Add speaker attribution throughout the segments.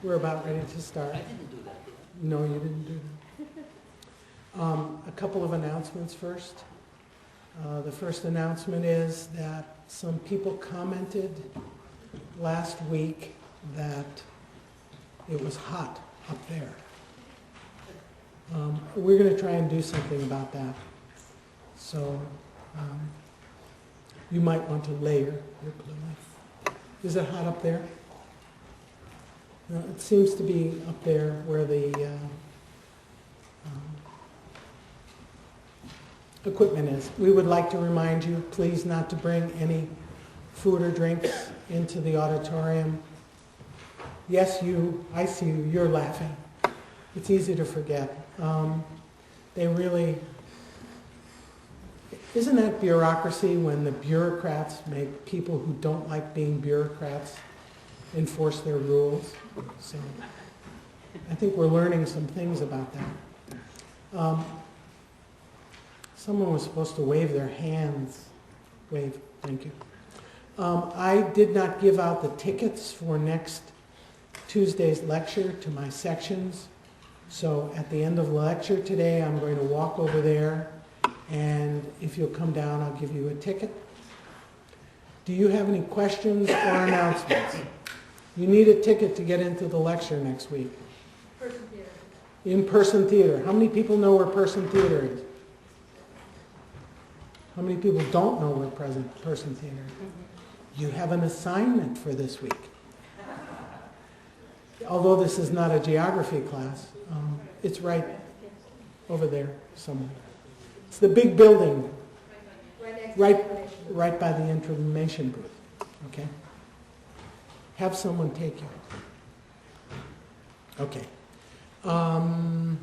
Speaker 1: We're about ready to start.
Speaker 2: I didn't do that.
Speaker 1: No, you didn't do that. A couple of announcements first. The first announcement is that some people commented last week that it was hot up there. We're going to try and do something about that. So you might want to layer your clothing. Is it hot up there? No, it seems to be up there where the equipment is. We would like to remind you, please, not to bring any food or drinks into the auditorium. Yes, you, I see you, you're laughing. It's easy to forget. They really, isn't that bureaucracy when the bureaucrats make people who don't like being bureaucrats enforce their rules? So I think we're learning some things about that. Someone was supposed to wave their hands. Wave, thank you. I did not give out the tickets for next Tuesday's lecture to my sections. So at the end of the lecture today, I'm going to walk over there, and if you'll come down, I'll give you a ticket. Do you have any questions or announcements? You need a ticket to get into the lecture next week.
Speaker 3: Person theater.
Speaker 1: In-person theater. How many people know where person theater is? How many people don't know where person theater is? You have an assignment for this week. Although this is not a geography class, it's right over there somewhere. It's the big building, right by the information booth. Okay? Have someone take you. Okay.
Speaker 3: Members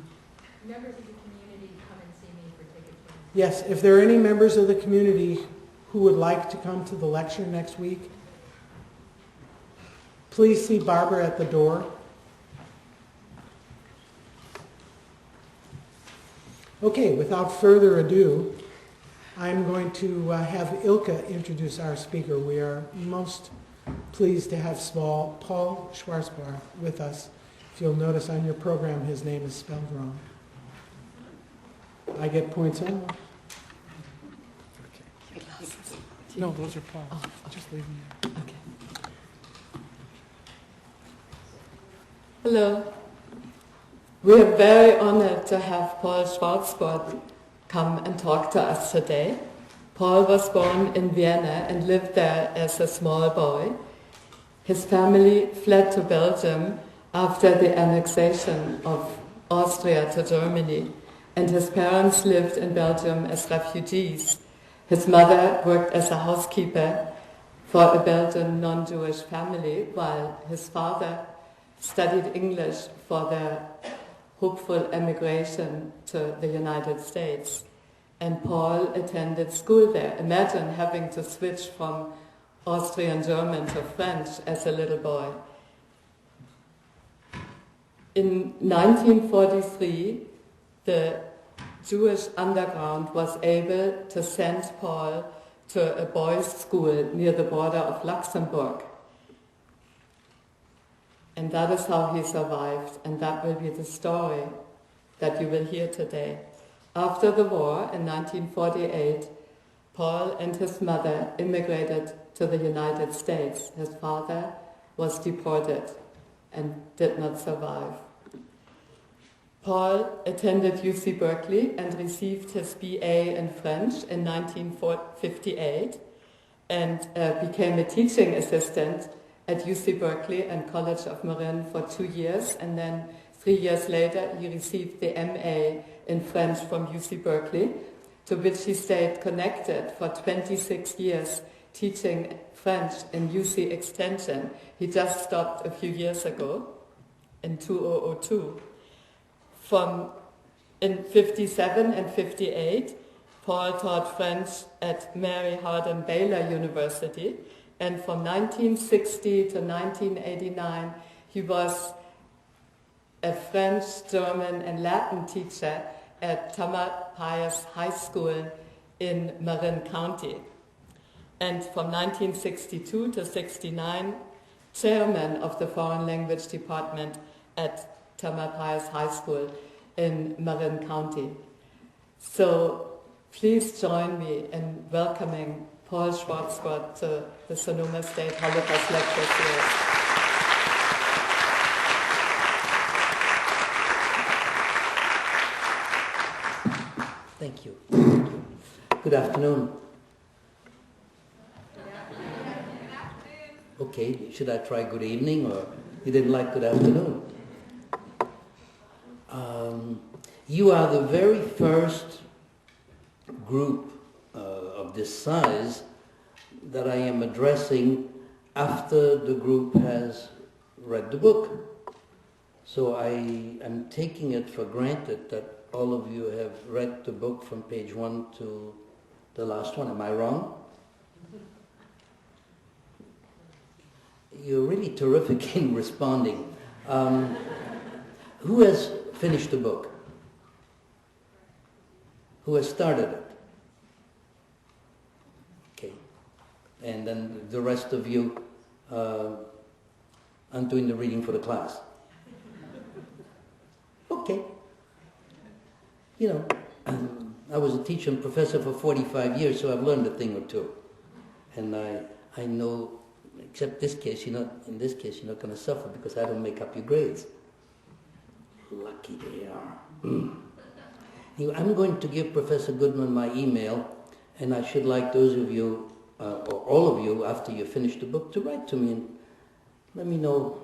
Speaker 3: of the community come and see me for tickets.
Speaker 1: Yes, if there are any members of the community who would like to come to the lecture next week, please see Barbara at the door. Okay, without further ado, I'm going to have Ilka introduce our speaker. We are most pleased to have Paul Schwartzberg with us. If you'll notice on your program, his name is spelled wrong. I get points on. Okay. No, those are Paul. Oh, okay. Just leave them there.
Speaker 4: Okay. Hello. We are very honored to have Paul Schwartzberg come and talk to us today. Paul was born in Vienna and lived there as a small boy. His family fled to Belgium after the annexation of Austria to Germany, and his parents lived in Belgium as refugees. His mother worked as a housekeeper for a Belgian non-Jewish family, while his father studied English for their hopeful emigration to the United States. And Paul attended school there. Imagine having to switch from Austrian German to French as a little boy. In 1943, the Jewish underground was able to send Paul to a boys' school near the border of Luxembourg. And that is how he survived, and that will be the story that you will hear today. After the war, in 1948, Paul and his mother immigrated to the United States. His father was deported and did not survive. Paul attended UC Berkeley and received his BA in French in 1958 and became a teaching assistant at UC Berkeley and College of Marin for 2 years, and then 3 years later he received the MA in French from UC Berkeley, to which he stayed connected for 26 years teaching French in UC Extension. He just stopped a few years ago in 2002. In 57 and 58, Paul taught French at Mary Hardin Baylor University, and from 1960 to 1989, he was a French, German, and Latin teacher at Tamalpais High School in Marin County. And from 1962 to 69, chairman of the foreign language department at Tamalpais High School in Marin County. So please join me in welcoming Paul Schwartzberg to the Sonoma State Holocaust Lecture Series.
Speaker 2: Thank you. Good afternoon. Okay, should I try good evening, or you didn't like good afternoon? You are the very first group of this size that I am addressing after the group has read the book. So I am taking it for granted that all of you have read the book from page 1 to the last one. Am I wrong? You're really terrific in responding. Who has finished the book? Who has started it? Okay. And then the rest of you, I'm doing the reading for the class. Okay. You know, I was a teacher and professor for 45 years, so I've learned a thing or two. And I know, except this case, in this case, you're not going to suffer because I don't make up your grades. Lucky they are. I'm going to give Professor Goodman my email, and I should like those of you, or all of you, after you finish the book, to write to me and let me know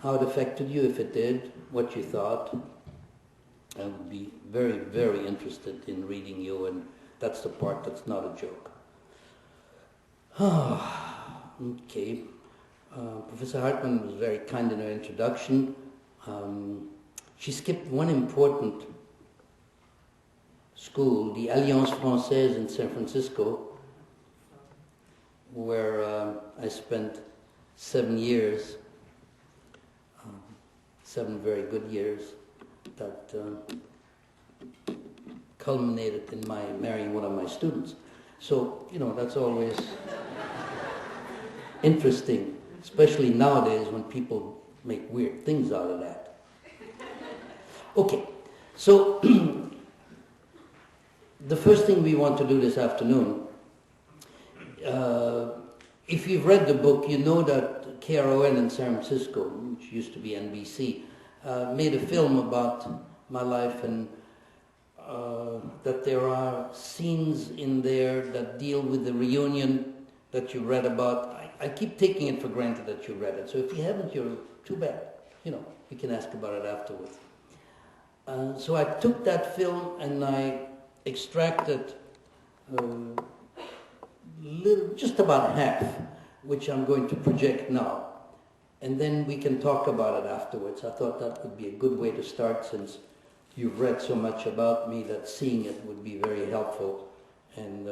Speaker 2: how it affected you, if it did, what you thought. I would be very, very interested in reading you, and that's the part that's not a joke. Okay. Professor Hartman was very kind in her introduction. She skipped one important school, the Alliance Française in San Francisco, where I spent 7 years, 7 very good years, that culminated in my marrying one of my students. So, that's always interesting, especially nowadays when people make weird things out of that. Okay, so the first thing we want to do this afternoon, if you've read the book, you know that KRON in San Francisco, which used to be NBC, made a film about my life, and that there are scenes in there that deal with the reunion that you read about. I keep taking it for granted that you read it, so if you haven't, you're too bad. You can ask about it afterwards. So I took that film and I extracted just about half, which I'm going to project now. And then we can talk about it afterwards. I thought that would be a good way to start, since you've read so much about me that seeing it would be very helpful. And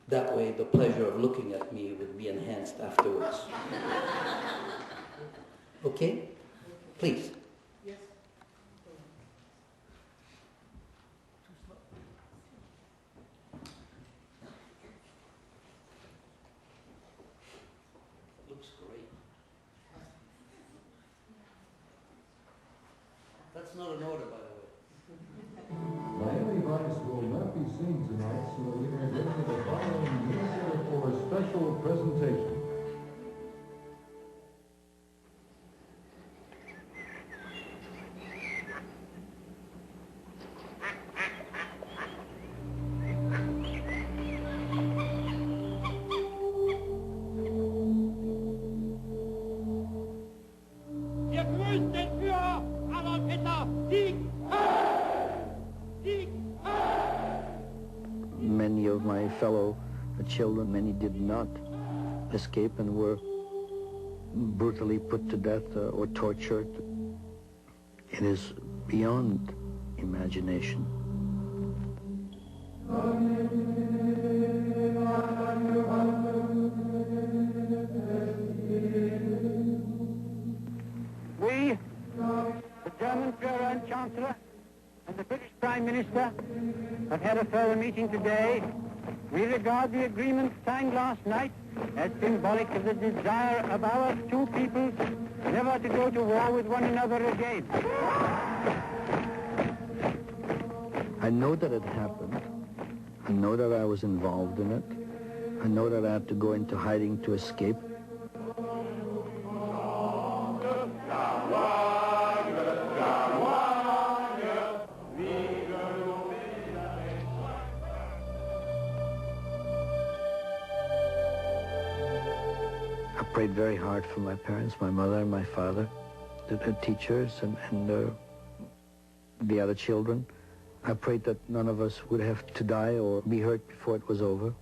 Speaker 2: that way the pleasure of looking at me would be enhanced afterwards. Okay? Please.
Speaker 1: Yes.
Speaker 2: Looks great. That's not an order, by the way.
Speaker 5: Miami Vice will not be seen tonight, so we are going to the following minister for a special presentation.
Speaker 6: Wir grüßen den Führer, Adolf Hitler! Sieg! Sieg!
Speaker 7: Many of my fellow children, many did not escape and were brutally put to death or tortured. It is beyond imagination.
Speaker 6: We, the German Führer and Chancellor, and the British Prime Minister have had a further meeting today We regard the agreement signed last night as symbolic of the desire of our two peoples never to go to war with one another again.
Speaker 7: I know that it happened. I know that I was involved in it. I know that I had to go into hiding to escape. I prayed very hard for my parents, my mother and my father, the teachers and the other children. I prayed that none of us would have to die or be hurt before it was over.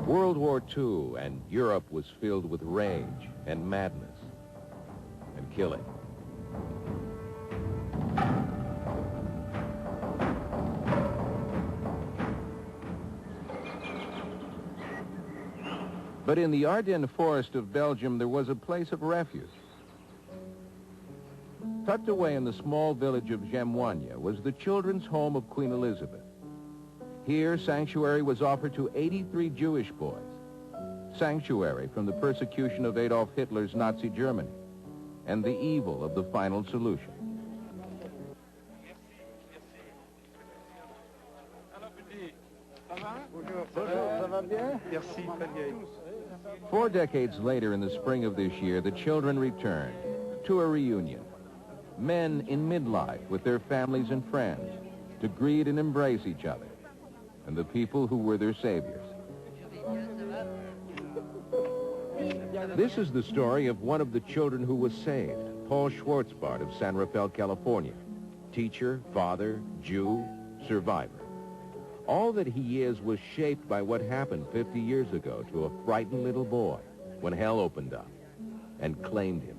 Speaker 8: World War II and Europe was filled with rage and madness and killing. But in the Ardennes forest of Belgium, there was a place of refuge. Tucked away in the small village of Gemoigne was the children's home of Queen Elizabeth. Here, sanctuary was offered to 83 Jewish boys. Sanctuary from the persecution of Adolf Hitler's Nazi Germany and the evil of the final solution.
Speaker 6: Merci,
Speaker 8: 4 decades later, in the spring of this year, the children returned to a reunion. Men in midlife with their families and friends to greet and embrace each other, and the people who were their saviors. This is the story of one of the children who was saved, Paul Schwartzberg of San Rafael, California. Teacher, father, Jew, survivor. All that he is was shaped by what happened 50 years ago to a frightened little boy when hell opened up and claimed him.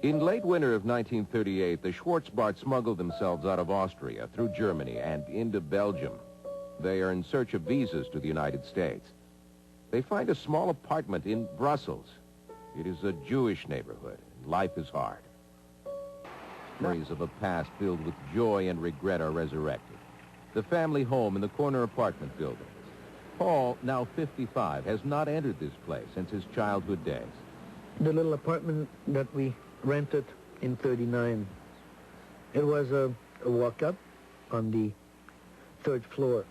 Speaker 8: In late winter of 1938, the Schwartzberg smuggled themselves out of Austria through Germany and into Belgium. They are in search of visas to the United States. They find a small apartment in Brussels. It is a Jewish neighborhood. Life is hard. Memories of a past filled with joy and regret are resurrected. The family home in the corner apartment building. Paul, now 55, has not entered this place since his childhood days.
Speaker 7: The little apartment that we rented in 39, it was a walk-up on the 3rd floor.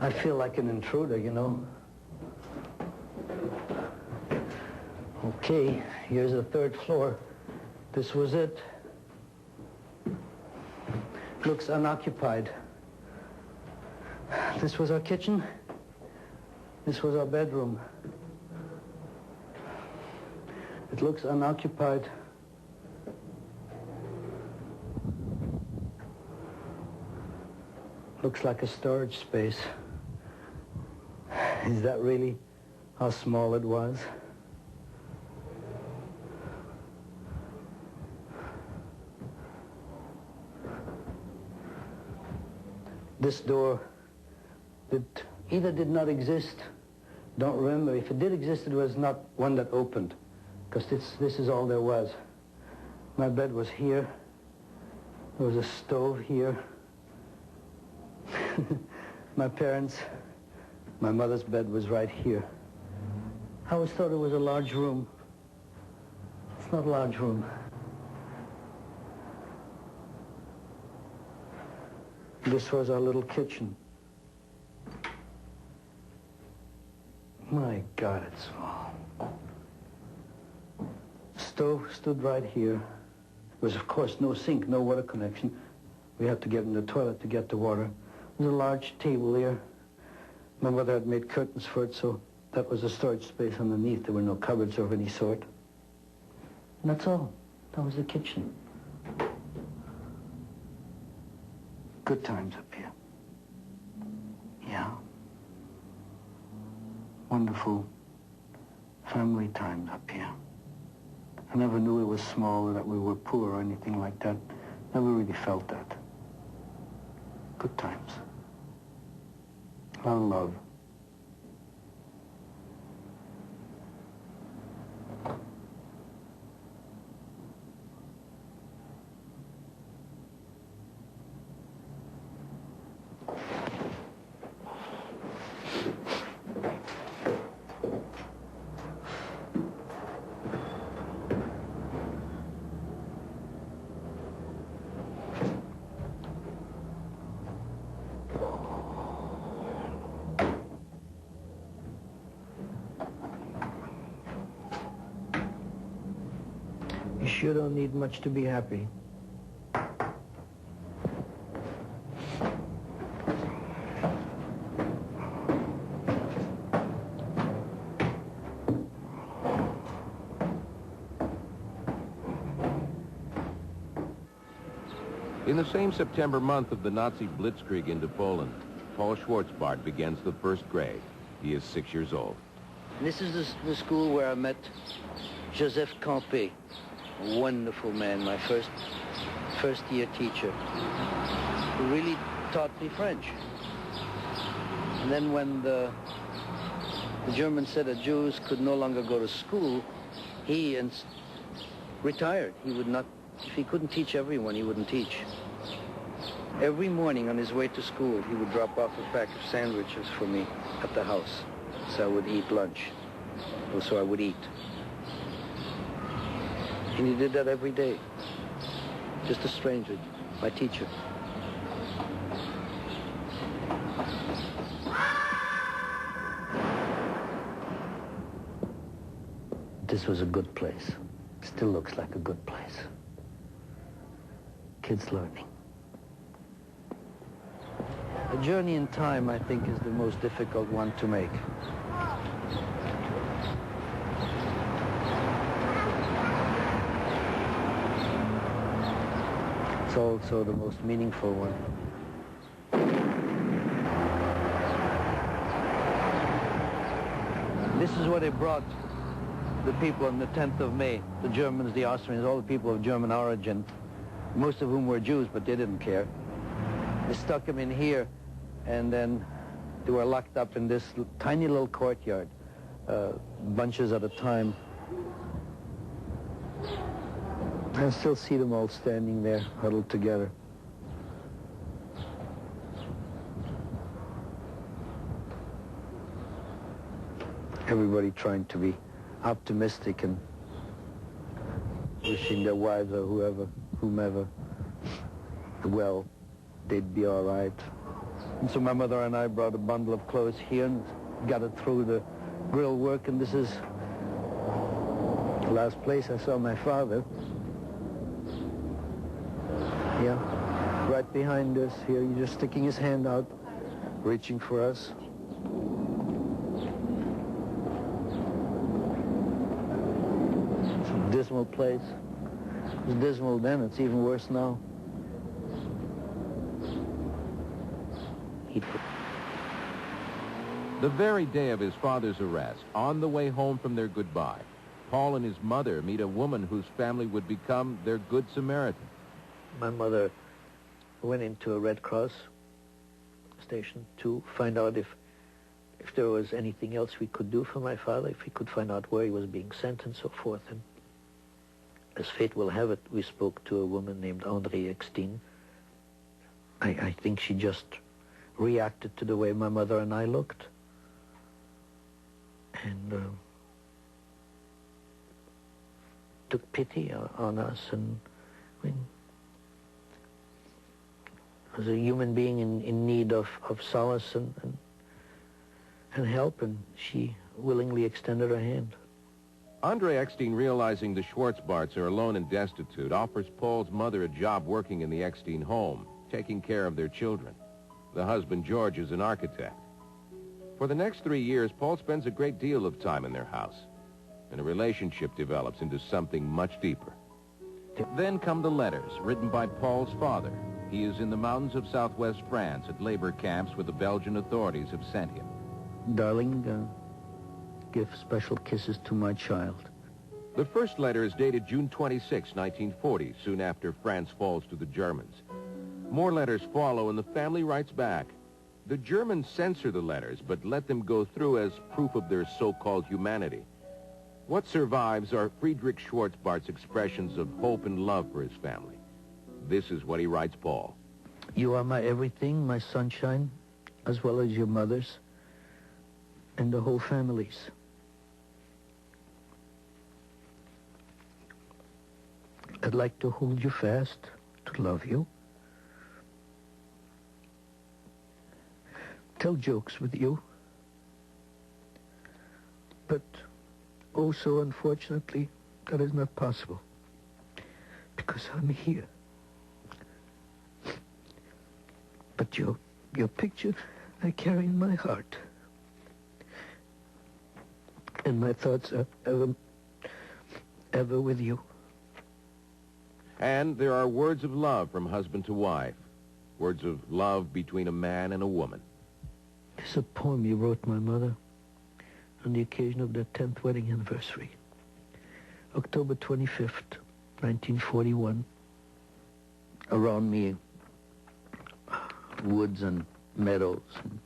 Speaker 7: I feel like an intruder, you know. Okay, here's the 3rd floor. This was it. Looks unoccupied. This was our kitchen. This was our bedroom. It looks unoccupied. Looks like a storage space. Is that really how small it was? This door either did not exist, don't remember. If it did exist, it was not one that opened, because this is all there was. My bed was here. There was a stove here. My mother's bed was right here. I always thought it was a large room. It's not a large room. This was our little kitchen. My God, it's small. Stove stood right here. There was, of course, no sink, no water connection. We had to get in the toilet to get the water. There was a large table there. My mother had made curtains for it, so that was a storage space underneath. There were no cupboards of any sort. And that's all. That was the kitchen. Good times up here. Yeah. Wonderful family times up here. I never knew it was small or that we were poor or anything like that. Never really felt that. Good times. A lot of love. You sure don't need much to be happy.
Speaker 8: In the same September month of the Nazi blitzkrieg into Poland, Paul Schwartzberg begins the first grade. He is 6 years old.
Speaker 2: This is the school where I met Joseph Campé, a wonderful man, my first year teacher, who really taught me French. And then when the Germans said that Jews could no longer go to school, he retired. He would not, if he couldn't teach everyone, he wouldn't teach. Every morning on his way to school, he would drop off a pack of sandwiches for me at the house, so I would eat lunch, or so I would eat. And he did that every day. Just a stranger, my teacher.
Speaker 7: This was a good place. Still looks like a good place. Kids learning.
Speaker 2: A journey in time, I think, is the most difficult one to make. It's also the most meaningful one. This is what they brought the people on the 10th of May, the Germans, the Austrians, all the people of German origin, most of whom were Jews, but they didn't care. They stuck them in here, and then they were locked up in this tiny little courtyard, bunches at a time. I still see them all standing there, huddled together. Everybody trying to be optimistic and wishing their wives or whomever, well, they'd be all right. And so my mother and I brought a bundle of clothes here and got it through the grill work, and this is the last place I saw my father. Yeah, right behind us here, he's just sticking his hand out, reaching for us. It's a dismal place. It was dismal then, it's even worse now.
Speaker 8: The very day of his father's arrest, on the way home from their goodbye, Paul and his mother meet a woman whose family would become their Good Samaritan.
Speaker 2: My mother went into a Red Cross station to find out if there was anything else we could do for my father, if we could find out where he was being sent and so forth. And as fate will have it, we spoke to a woman named Eckstein. I think she just reacted to the way my mother and I looked. And took pity on us, and I mean, as a human being in need of solace and help, and she willingly extended her hand.
Speaker 8: Andre Eckstein, realizing the Schwartzbarts are alone and destitute, offers Paul's mother a job working in the Eckstein home, taking care of their children. The husband, George, is an architect. For the next 3 years, Paul spends a great deal of time in their house, and a relationship develops into something much deeper. Then come the letters written by Paul's father. He is in the mountains of southwest France at labor camps where the Belgian authorities have sent him.
Speaker 2: Darling, give special kisses to my child.
Speaker 8: The first letter is dated June 26, 1940, soon after France falls to the Germans. More letters follow, and the family writes back. The Germans censor the letters, but let them go through as proof of their so-called humanity. What survives are Friedrich Schwartzbart's expressions of hope and love for his family. This is what he writes Paul.
Speaker 7: You are my everything, my sunshine, as well as your mother's and the whole family's. I'd like to hold you fast, to love you, tell jokes with you, but also, unfortunately, that is not possible, because I'm here. But your picture I carry in my heart, and my thoughts are ever with you.
Speaker 8: And there are words of love from husband to wife, words of love between a man and a woman.
Speaker 7: It's a poem you wrote my mother on the occasion of their 10th wedding anniversary, October 25th, 1941. Around me, woods and meadows, and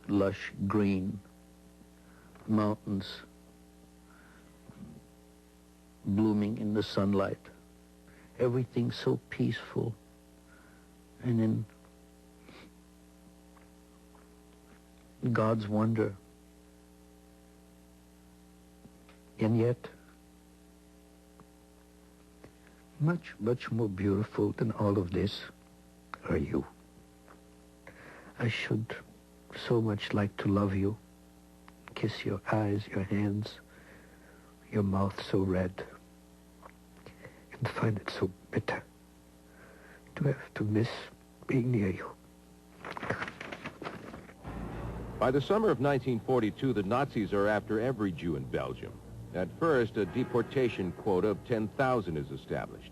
Speaker 7: lush green mountains blooming in the sunlight. Everything so peaceful, and in God's wonder. And yet, much, much more beautiful than all of this are you. I should so much like to love you, kiss your eyes, your hands, your mouth so red, and find it so bitter to have to miss being near you.
Speaker 8: By the summer of 1942, the Nazis are after every Jew in Belgium. At first, a deportation quota of 10,000 is established.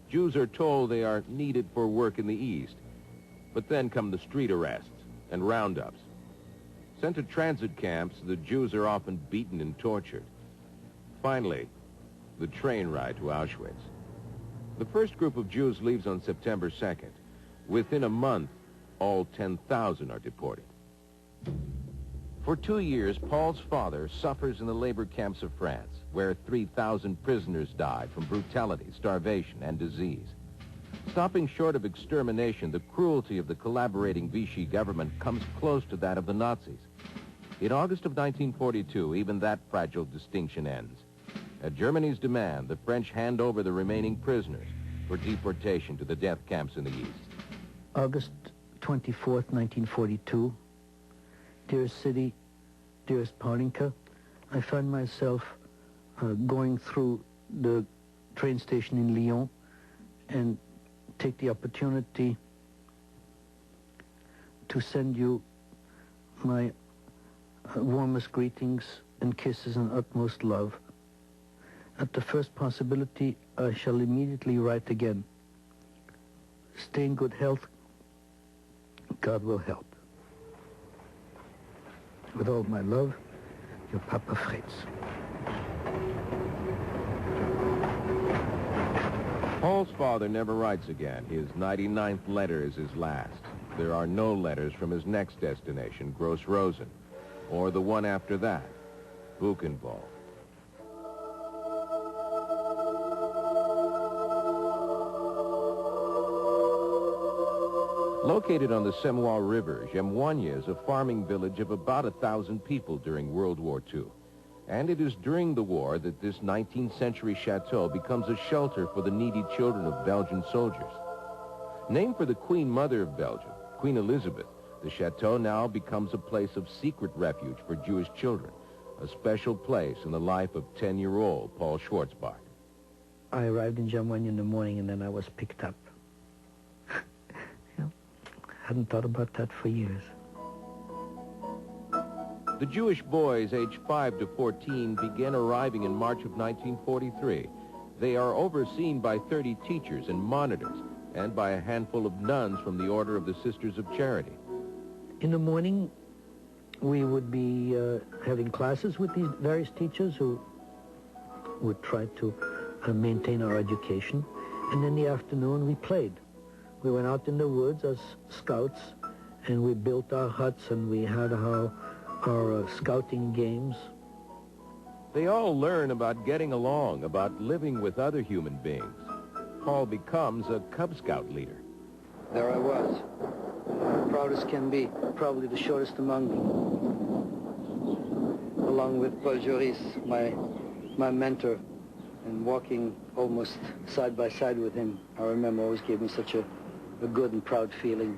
Speaker 8: Jews are told they are needed for work in the East. But then come the street arrests and roundups. Sent to transit camps, the Jews are often beaten and tortured. Finally, the train ride to Auschwitz. The first group of Jews leaves on September 2nd. Within a month, all 10,000 are deported. For 2 years, Paul's father suffers in the labor camps of France, where 3,000 prisoners died from brutality, starvation, and disease. Stopping short of extermination, the cruelty of the collaborating Vichy government comes close to that of the Nazis. In August of 1942, even that fragile distinction ends. At Germany's demand, the French hand over the remaining prisoners for deportation to the death camps in the East.
Speaker 7: August 24th, 1942. Dearest city, dearest Paulinka, I find myself going through the train station in Lyon and take the opportunity to send you my warmest greetings and kisses and utmost love. At the first possibility, I shall immediately write again. Stay in good health. God will help. With all my love, your Papa Fritz.
Speaker 8: Paul's father never writes again. His 99th letter is his last. There are no letters from his next destination, Gross Rosen, or the one after that, Buchenwald. Located on the Semois River, Gemwanya is a farming village of about 1,000 people during World War II. And it is during the war that this 19th century chateau becomes a shelter for the needy children of Belgian soldiers. Named for the Queen Mother of Belgium, Queen Elizabeth, the chateau now becomes a place of secret refuge for Jewish children, a special place in the life of 10-year-old Paul Schwartzberg.
Speaker 7: I arrived in Jamwanya in the morning and then I was picked up. Hadn't thought about that for years.
Speaker 8: The Jewish boys aged 5 to 14 began arriving in March of 1943. They are overseen by 30 teachers and monitors and by a handful of nuns from the Order of the Sisters of Charity.
Speaker 7: In the morning, we would be having classes with these various teachers who would try to maintain our education. And in the afternoon, we played. We went out in the woods as scouts, and we built our huts, and we had our scouting games.
Speaker 8: They all learn about getting along, about living with other human beings. Paul becomes a Cub Scout leader.
Speaker 2: There I was, proud as can be, probably the shortest among them. Along with Paul Joris, my mentor, and walking almost side by side with him, I remember always gave me such a good and proud feeling.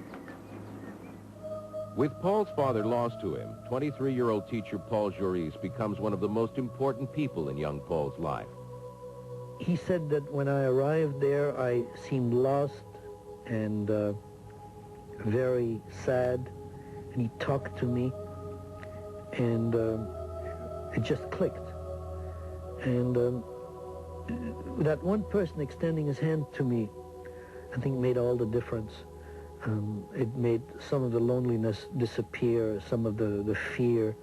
Speaker 8: With Paul's father lost to him, 23-year-old teacher Paul Joris becomes one of the most important people in young Paul's life.
Speaker 7: He said that when I arrived there, I seemed lost and very sad, and he talked to me, and it just clicked. And that one person extending his hand to me, I think made all the difference. It made some of the loneliness disappear, some of the fear.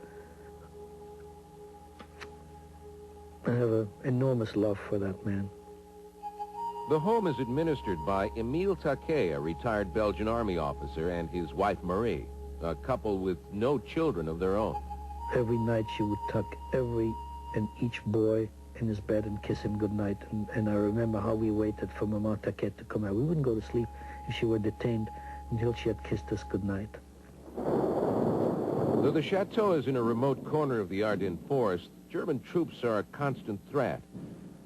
Speaker 7: I have an enormous love for that man.
Speaker 8: The home is administered by Emile Taquet, a retired Belgian army officer, and his wife Marie, a couple with no children of their own.
Speaker 7: Every night she would tuck every and each boy in his bed and kiss him goodnight. And I remember how we waited for Maman Taquet to come out. We wouldn't go to sleep if she were detained until she had kissed us goodnight.
Speaker 8: Though the chateau is in a remote corner of the Ardennes forest, German troops are a constant threat.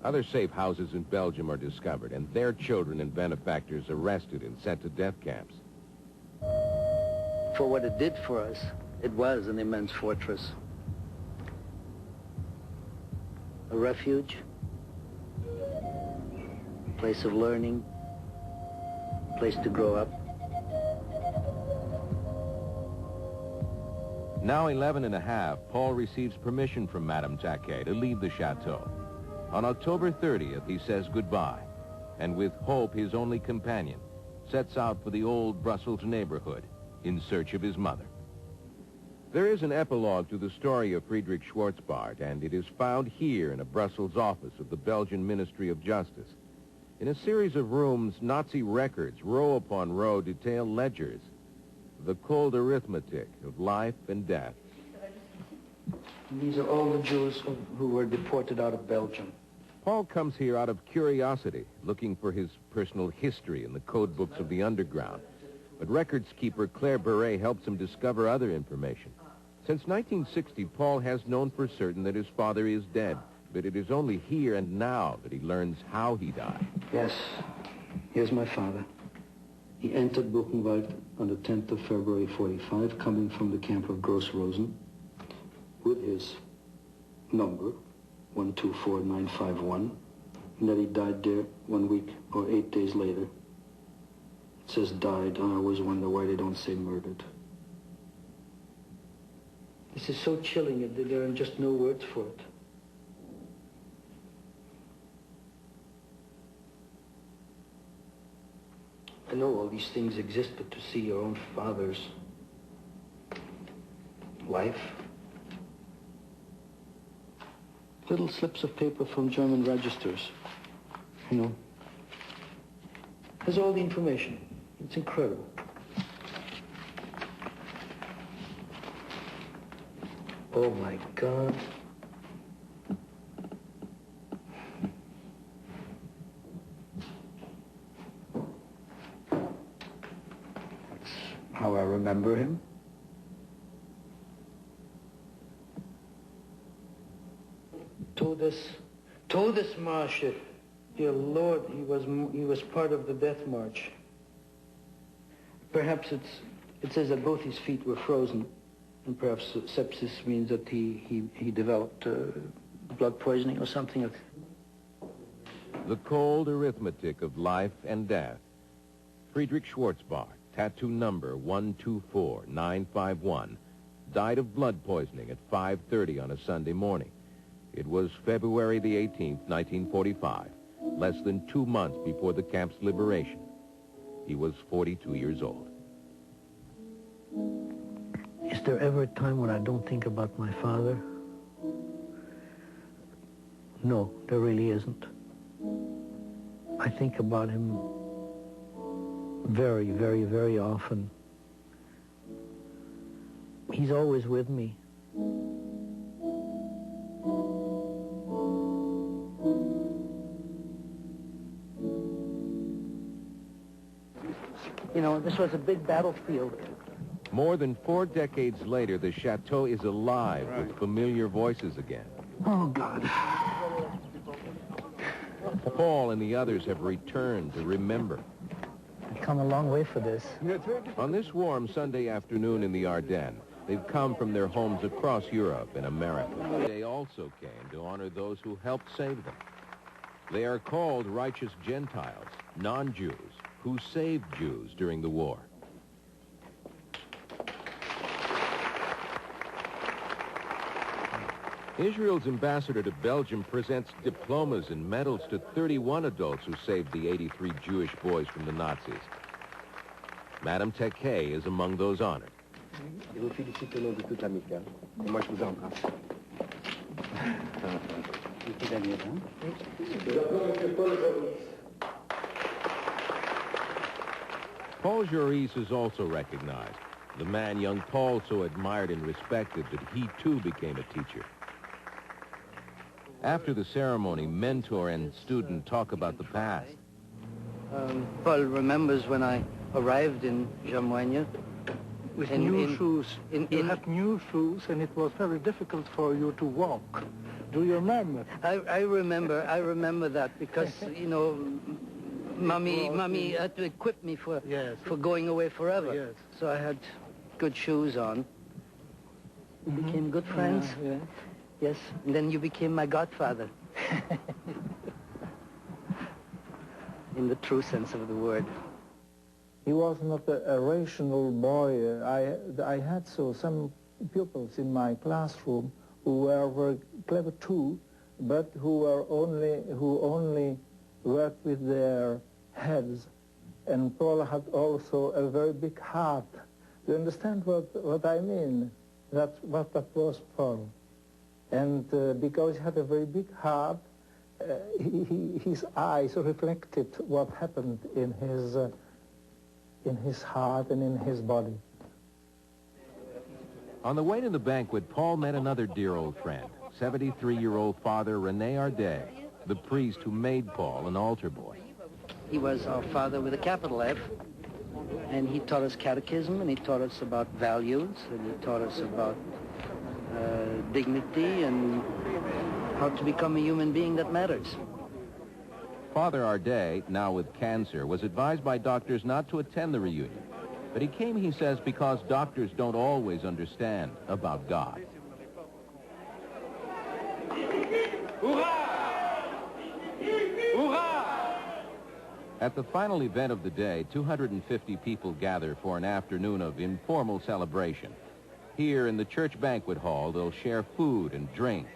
Speaker 8: Other safe houses in Belgium are discovered, and their children and benefactors arrested and sent to death camps.
Speaker 2: For what it did for us, it was an immense fortress. A refuge, place of learning, place to grow up.
Speaker 8: Now 11 and a half, Paul receives permission from Madame Taquet to leave the chateau. On October 30th, he says goodbye, and with Hope, his only companion, sets out for the old Brussels neighborhood in search of his mother. There is an epilogue to the story of Friedrich Schwartzberg, and it is found here in a Brussels office of the Belgian Ministry of Justice. In a series of rooms, Nazi records, row upon row, detail ledgers, the cold arithmetic of life and death.
Speaker 2: These are all the Jews who were deported out of Belgium.
Speaker 8: Paul comes here out of curiosity, looking for his personal history in the code books of the underground. But records keeper Claire Beret helps him discover other information. Since 1960, Paul has known for certain that his father is dead, but it is only here and now that he learns how he died.
Speaker 2: Yes, here's my father. He entered Buchenwald on the 10th of February 45, coming from the camp of Gross Rosen, with his number, 124951, and that he died there 1 week or 8 days later. It says died, and I always wonder why they don't say murdered. This is so chilling that there are just no words for it. I know all these things exist, but to see your own father's life. Little slips of paper from German registers, you know. Has all the information. It's incredible. Oh my God. That's how I remember him. Todesmarsch. Dear Lord, he was part of the death march. Perhaps it says that both his feet were frozen, and perhaps sepsis means that he developed blood poisoning or something.
Speaker 8: The cold arithmetic of life and death. Friedrich Schwartzberg, tattoo number 124951, died of blood poisoning at 5:30 on a Sunday morning. It was February the 18th, 1945, less than 2 months before the camp's liberation. He was 42 years old.
Speaker 7: Is there ever a time when I don't think about my father? No, there really isn't. I think about him very, very, very often. He's always with me. You know, this was a big battlefield.
Speaker 8: More than 4 decades later, the chateau is alive with familiar voices again.
Speaker 7: Oh, God.
Speaker 8: Paul and the others have returned to remember.
Speaker 7: I've come a long way for this.
Speaker 8: On this warm Sunday afternoon in the Ardennes, they've come from their homes across Europe and America. They also came to honor those who helped save them. They are called righteous Gentiles, non-Jews, who saved Jews during the war. Israel's ambassador to Belgium presents diplomas and medals to 31 adults who saved the 83 Jewish boys from the Nazis. Madame Taquet is among those honored.
Speaker 9: Je vous félicite au nom de toute l'amicale. Et moi, je vous embrasse.
Speaker 8: Paul Joris is also recognized, the man young Paul so admired and respected that he too became a teacher. After the ceremony, mentor and student talk about the past.
Speaker 2: Paul remembers when I arrived in Jamoigne.
Speaker 7: With new shoes. You had new shoes, and it was very difficult for you to walk. Do you remember?
Speaker 2: I remember that because, you know, Mommy had to equip me for going away forever.
Speaker 7: Yes.
Speaker 2: So I had good shoes on. We became good friends.
Speaker 7: Yeah.
Speaker 2: Yes. And then you became my godfather. In the true sense of the word.
Speaker 10: He was not a rational boy. I had some pupils in my classroom who were very clever too, but who only worked with their heads. And Paul had also a very big heart. Do you understand what I mean? That was Paul. And because he had a very big heart, his eyes reflected what happened in his heart and in his body.
Speaker 8: On the way to the banquet, Paul met another dear old friend, 73-year-old Father René Ardet, the priest who made Paul an altar boy.
Speaker 2: He was our father with a capital F, and he taught us catechism, and he taught us about values, and he taught us about dignity and how to become a human being that matters.
Speaker 8: Father Ardet, now with cancer, was advised by doctors not to attend the reunion. But he came, he says, because doctors don't always understand about God. At the final event of the day, 250 people gather for an afternoon of informal celebration. Here in the church banquet hall, they'll share food and drink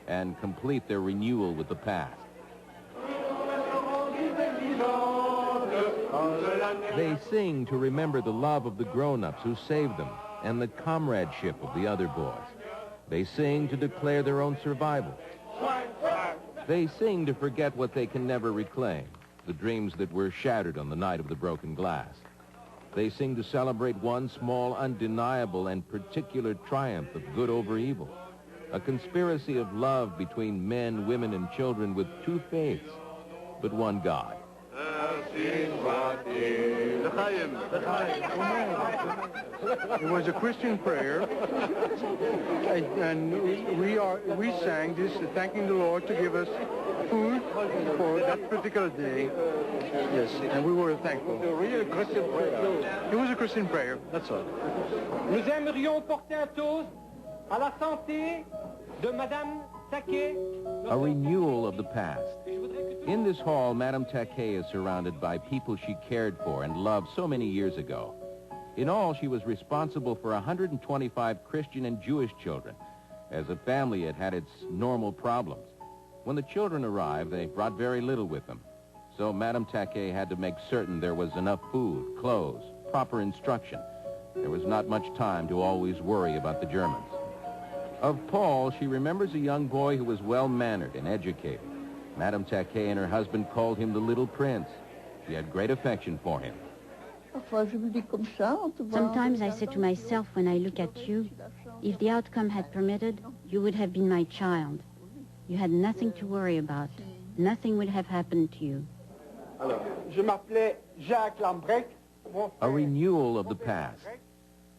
Speaker 8: and complete their renewal with the past. They sing to remember the love of the grown-ups who saved them and the comradeship of the other boys. They sing to declare their own survival. They sing to forget what they can never reclaim, the dreams that were shattered on the night of the broken glass. They sing to celebrate one small, undeniable, and particular triumph of good over evil, a conspiracy of love between men, women, and children with two faiths, but one God.
Speaker 5: It was a Christian prayer, and we sang this, thanking the Lord to give us food for that particular day. Yes, and we were thankful. A real Christian prayer. It was a Christian prayer, that's all.
Speaker 6: Nous aimerions porter un toast à la santé de Madame Taquet.
Speaker 8: A renewal of the past. In this hall, Madame Taquet is surrounded by people she cared for and loved so many years ago. In all, she was responsible for 125 Christian and Jewish children. As a family, it had its normal problems. When the children arrived, they brought very little with them. So Madame Taquet had to make certain there was enough food, clothes, proper instruction. There was not much time to always worry about the Germans. Of Paul, she remembers a young boy who was well-mannered and educated. Madame Taquet and her husband called him the Little Prince. She had great affection for him.
Speaker 11: Sometimes I say to myself when I look at you, if the outcome had permitted, you would have been my child. You had nothing to worry about. Nothing would have happened to you.
Speaker 8: A renewal of the past.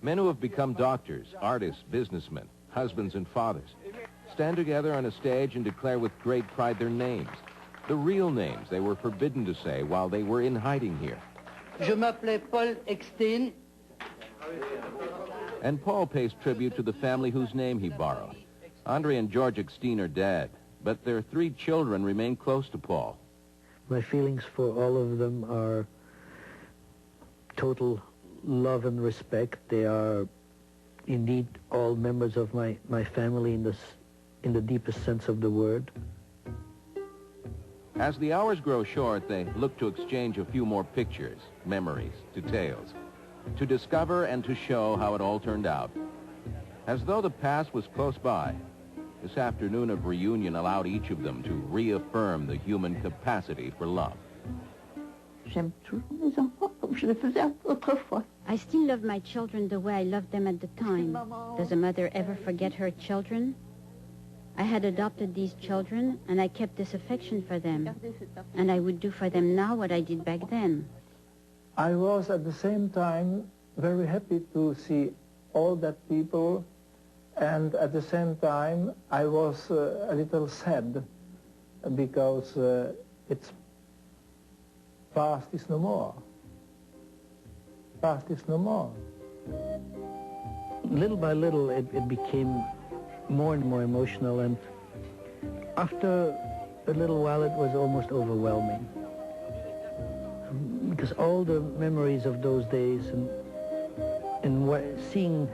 Speaker 8: Men who have become doctors, artists, businessmen, husbands and fathers, stand together on a stage and declare with great pride their names, the real names they were forbidden to say while they were in hiding here.
Speaker 2: Je m'appelais Paul Eckstein.
Speaker 8: And Paul pays tribute to the family whose name he borrowed. Andre and George Eckstein are dead, but their 3 children remain close to Paul.
Speaker 7: My feelings for all of them are total love and respect. They are indeed all members of my family in the deepest sense of the word.
Speaker 8: As the hours grow short, they look to exchange a few more pictures, memories, details, to discover and to show how it all turned out. As though the past was close by, this afternoon of reunion allowed each of them to reaffirm the human capacity for love.
Speaker 11: I still love my children the way I loved them at the time. Does a mother ever forget her children? I had adopted these children, and I kept this affection for them. And I would do for them now what I did back then.
Speaker 10: I was at the same time very happy to see all that people, and at the same time I was a little sad because it's past is no more. Past is no more.
Speaker 7: Little by little, it became more and more emotional, and after a little while it was almost overwhelming. Because all the memories of those days and seeing,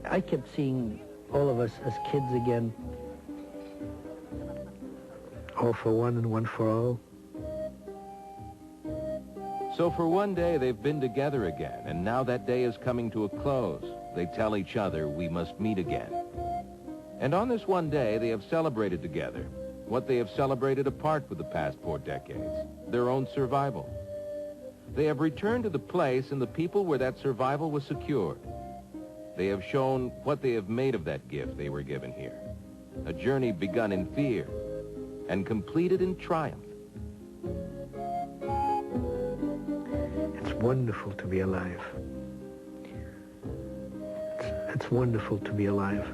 Speaker 7: I kept seeing all of us as kids again. All for one and one for all.
Speaker 8: So for one day, they've been together again, and now that day is coming to a close. They tell each other, we must meet again. And on this one day, they have celebrated together what they have celebrated apart for the past 4 decades, their own survival. They have returned to the place and the people where that survival was secured. They have shown what they have made of that gift they were given here, a journey begun in fear and completed in triumph.
Speaker 7: It's wonderful to be alive. It's wonderful to be alive.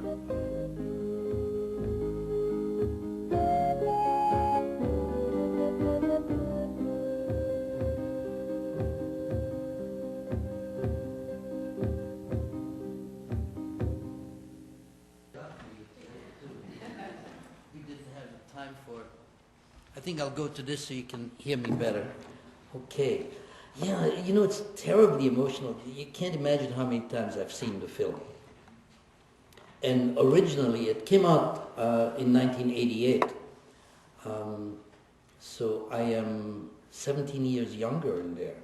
Speaker 2: I think I'll go to this so you can hear me better. Okay. Yeah, you know, it's terribly emotional. You can't imagine how many times I've seen the film. And originally, it came out in 1988. So I am 17 years younger in there.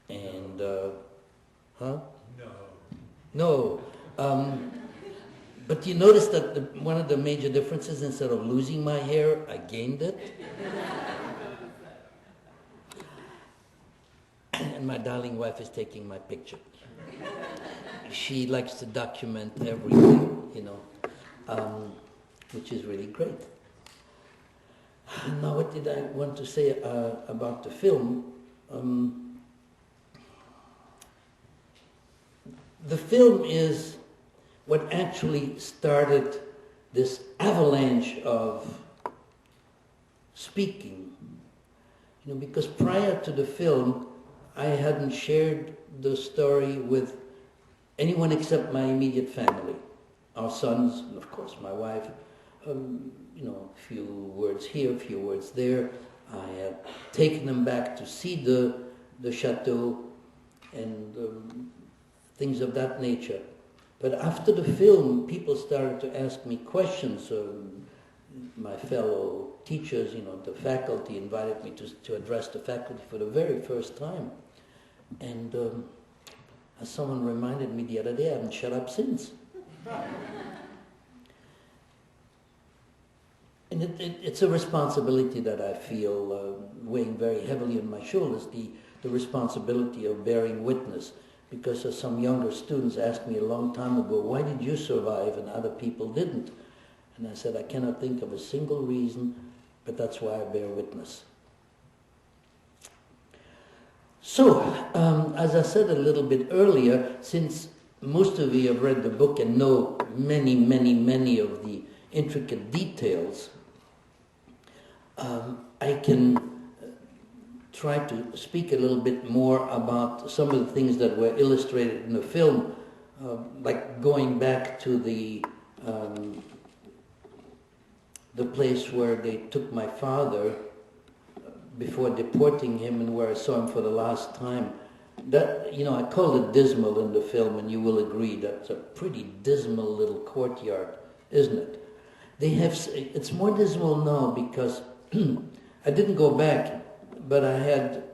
Speaker 2: And, huh? No. But you notice that one of the major differences, instead of losing my hair, I gained it. And my darling wife is taking my picture. She likes to document everything, you know, which is really great. Now, what did I want to say about the film? The film is what actually started this avalanche of speaking. You know, because prior to the film, I hadn't shared the story with anyone except my immediate family, our sons, and of course my wife. You know, a few words here, a few words there. I had taken them back to see the chateau and things of that nature. But after the film, people started to ask me questions. My fellow teachers, you know, the faculty invited me to address the faculty for the very first time. And as someone reminded me the other day, I haven't shut up since. it's a responsibility that I feel weighing very heavily on my shoulders, the responsibility of bearing witness. Because some younger students asked me a long time ago, why did you survive and other people didn't? And I said, I cannot think of a single reason, but that's why I bear witness. So, as I said a little bit earlier, since most of you have read the book and know many, many, many of the intricate details, I can try to speak a little bit more about some of the things that were illustrated in the film, like going back to the place where they took my father before deporting him and where I saw him for the last time. That, you know, I called it dismal in the film, and you will agree that's a pretty dismal little courtyard, isn't it? It's more dismal now because I didn't go back, but I had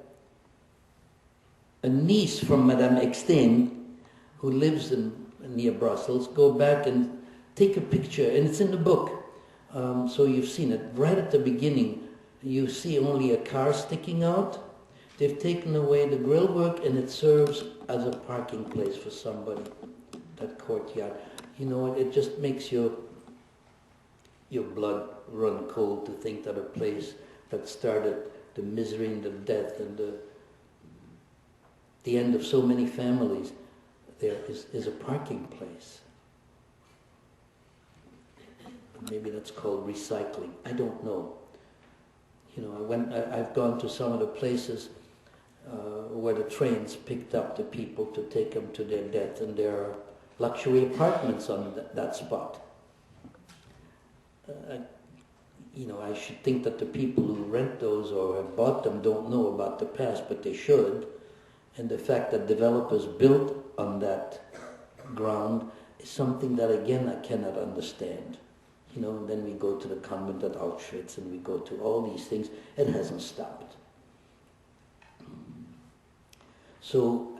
Speaker 2: a niece from Madame Eckstein, who lives near Brussels, go back and take a picture, and it's in the book. So you've seen it. Right at the beginning, you see only a car sticking out. They've taken away the grill work, and it serves as a parking place for somebody, that courtyard. You know, it just makes your blood run cold to think that a place that started the misery and the death and the end of so many families, there is a parking place. Maybe that's called recycling. I don't know. You know, I've gone to some of the places where the trains picked up the people to take them to their death, and there are luxury apartments on that spot. You know, I should think that the people who rent those or have bought them don't know about the past, but they should. And the fact that developers built on that ground is something that, again, I cannot understand. You know, and then we go to the convent at Auschwitz, and we go to all these things. It hasn't stopped. So,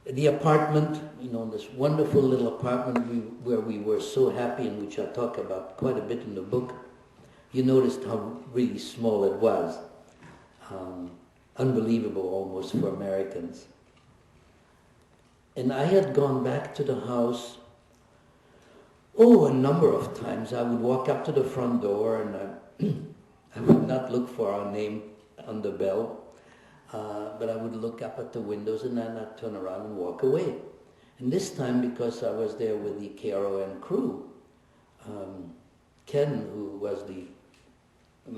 Speaker 2: the apartment, you know, this wonderful little apartment where we were so happy, and which I talk about quite a bit in the book, you noticed how really small it was. Unbelievable almost for Americans. And I had gone back to the house, a number of times. I would walk up to the front door, and I would not look for our name on the bell. But I would look up at the windows, and then I'd turn around and walk away. And this time, because I was there with the KRON crew, Ken, who was the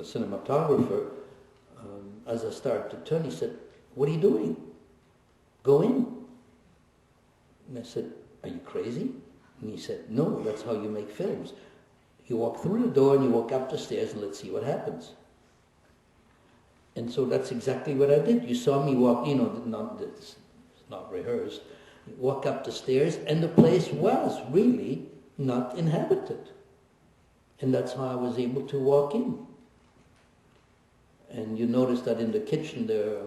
Speaker 2: cinematographer, as I started to turn, he said, "What are you doing? Go in." And I said, "Are you crazy?" And he said, "No, that's how you make films. You walk through the door and you walk up the stairs, and let's see what happens." And so that's exactly what I did. You saw me walk, you know, it's not rehearsed, walk up the stairs, and the place was really not inhabited. And that's how I was able to walk in. And you notice that in the kitchen there are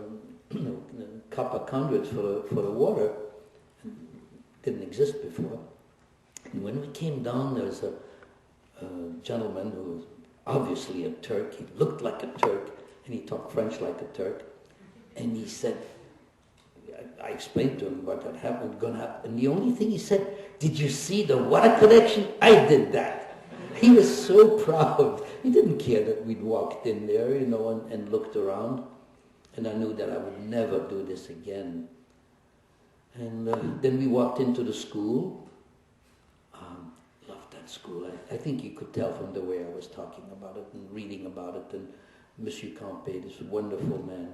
Speaker 2: copper conduits for the water. Didn't exist before. And when we came down, there was a gentleman who was obviously a Turk. He looked like a Turk, and he talked French like a Turk. And he said, I explained to him what had happened, going to happen. And the only thing he said, "Did you see the water connection? I did that." He was so proud. He didn't care that we'd walked in there, you know, and looked around. And I knew that I would never do this again. And then we walked into the school. Loved that school. I think you could tell from the way I was talking about it and reading about it. And Monsieur Campé, this wonderful man.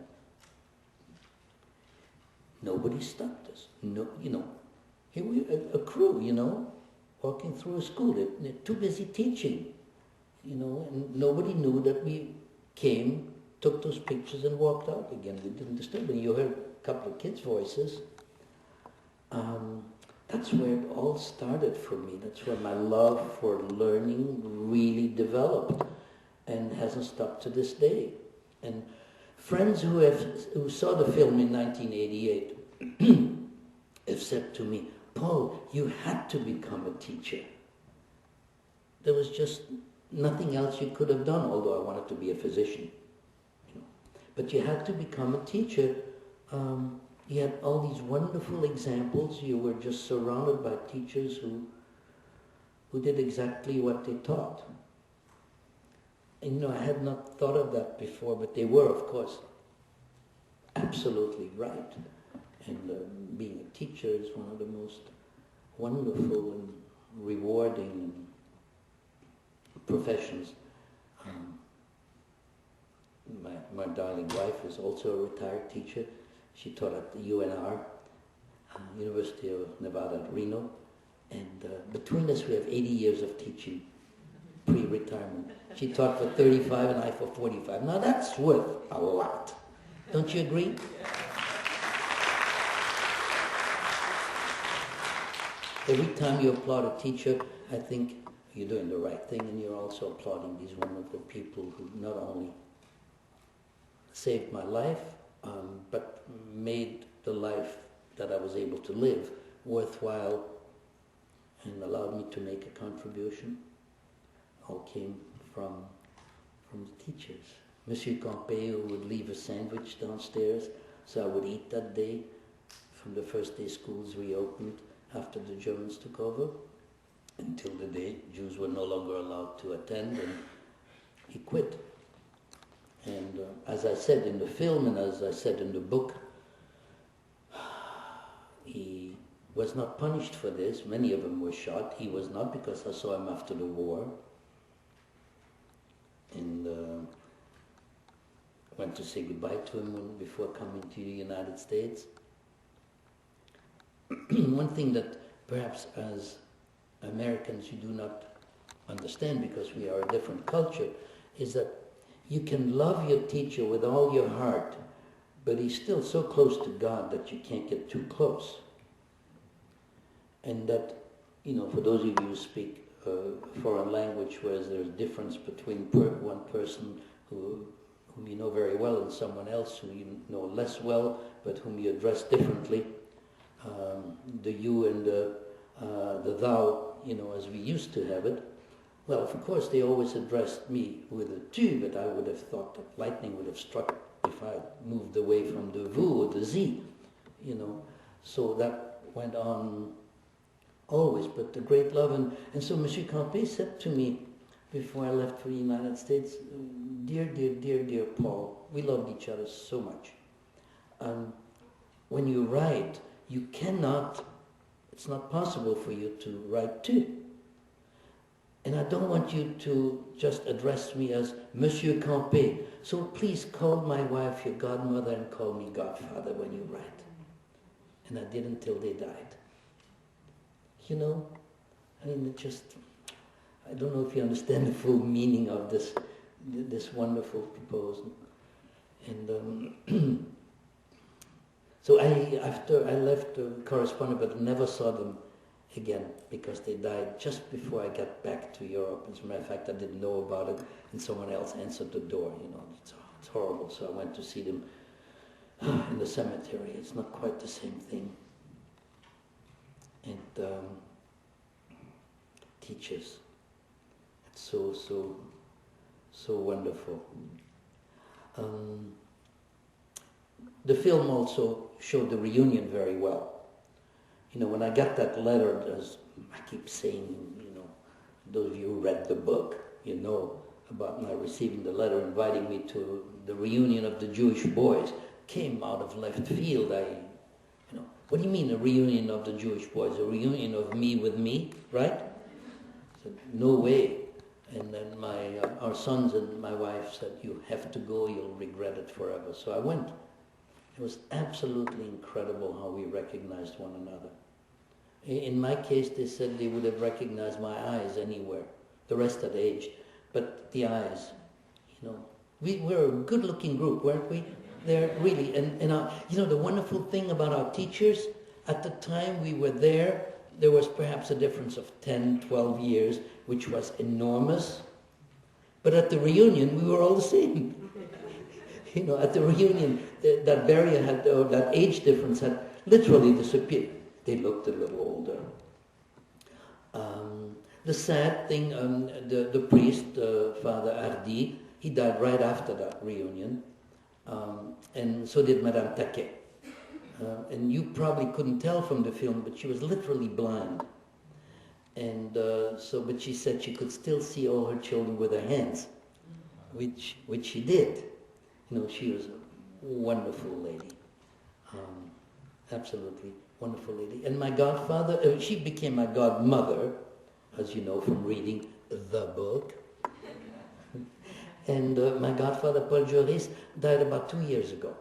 Speaker 2: Nobody stopped us. No, you know, here we a crew, you know, walking through a school. They're too busy teaching, you know, and nobody knew that we came, took those pictures, and walked out again. We didn't disturb them. You heard a couple of kids' voices. That's where it all started for me. That's where my love for learning really developed, and hasn't stopped to this day. And friends who saw the film in 1988 have said to me, "Paul, you had to become a teacher. There was just nothing else you could have done, although I wanted to be a physician. But you had to become a teacher. You had all these wonderful examples. You were just surrounded by teachers who did exactly what they taught. And I had not thought of that before, but they were, of course, absolutely right. And being a teacher is one of the most wonderful and rewarding professions. My darling wife is also a retired teacher. She taught at the UNR, University of Nevada at Reno. And between us we have 80 years of teaching, pre-retirement. She taught for 35 and I for 45. Now that's worth a lot. Don't you agree? Every time you applaud a teacher, I think you're doing the right thing, and you're also applauding these wonderful people who not only saved my life, but made the life that I was able to live worthwhile and allowed me to make a contribution. All came from the teachers. Monsieur Campé, who would leave a sandwich downstairs, so I would eat that day from the first day schools reopened after the Germans took over, until the day Jews were no longer allowed to attend, and he quit. And as I said in the film and as I said in the book, he was not punished for this. Many of them were shot. He was not, because I saw him after the war. And went to say goodbye to him before coming to the United States. One thing that perhaps as Americans you do not understand, because we are a different culture, is that you can love your teacher with all your heart, but he's still so close to God that you can't get too close. And that, for those of you who speak a foreign language, whereas there's difference between one person whom you know very well and someone else who you know less well, but whom you address differently, the you and the thou, as we used to have it. Well, of course, they always addressed me with a tu, but I would have thought that lightning would have struck if I moved away from the vous or the sie, So that went on always, but the great love. And so Monsieur Campé said to me before I left for the United States, dear, dear, dear, dear Paul, we loved each other so much. When you write, you cannot, it's not possible for you to write tu. And I don't want you to just address me as Monsieur Campé. So please call my wife your godmother and call me godfather when you write. And I did until they died. It just, I don't know if you understand the full meaning of this wonderful proposal. And so after I left the correspondent, but never saw them again, because they died just before I got back to Europe. As a matter of fact, I didn't know about it, and someone else answered the door. It's horrible. So I went to see them in the cemetery. It's not quite the same thing. And teachers, it's so wonderful. The film also showed the reunion very well. When I got that letter, as I keep saying, those of you who read the book, about my receiving the letter inviting me to the reunion of the Jewish boys, came out of left field. What do you mean a reunion of the Jewish boys? A reunion of me with me, right? I said, no way. And then our sons and my wife said, you have to go, you'll regret it forever. So I went. It was absolutely incredible how we recognized one another. In my case, they said they would have recognized my eyes anywhere. The rest had aged, but the eyes, we were a good-looking group, weren't we? They're really, and the wonderful thing about our teachers, at the time we were there was perhaps a difference of 10, 12 years, which was enormous. But at the reunion, we were all the same. At the reunion, that barrier that age difference had literally disappeared. They looked a little older. The sad thing, the priest, Father Hardy, he died right after that reunion, and so did Madame Taquet. And you probably couldn't tell from the film, but she was literally blind. And but she said she could still see all her children with her hands, which she did. You know, she was a wonderful lady, absolutely wonderful lady. And my godfather, she became my godmother, as you know from reading the book. And my godfather, Paul Joris, died about 2 years ago.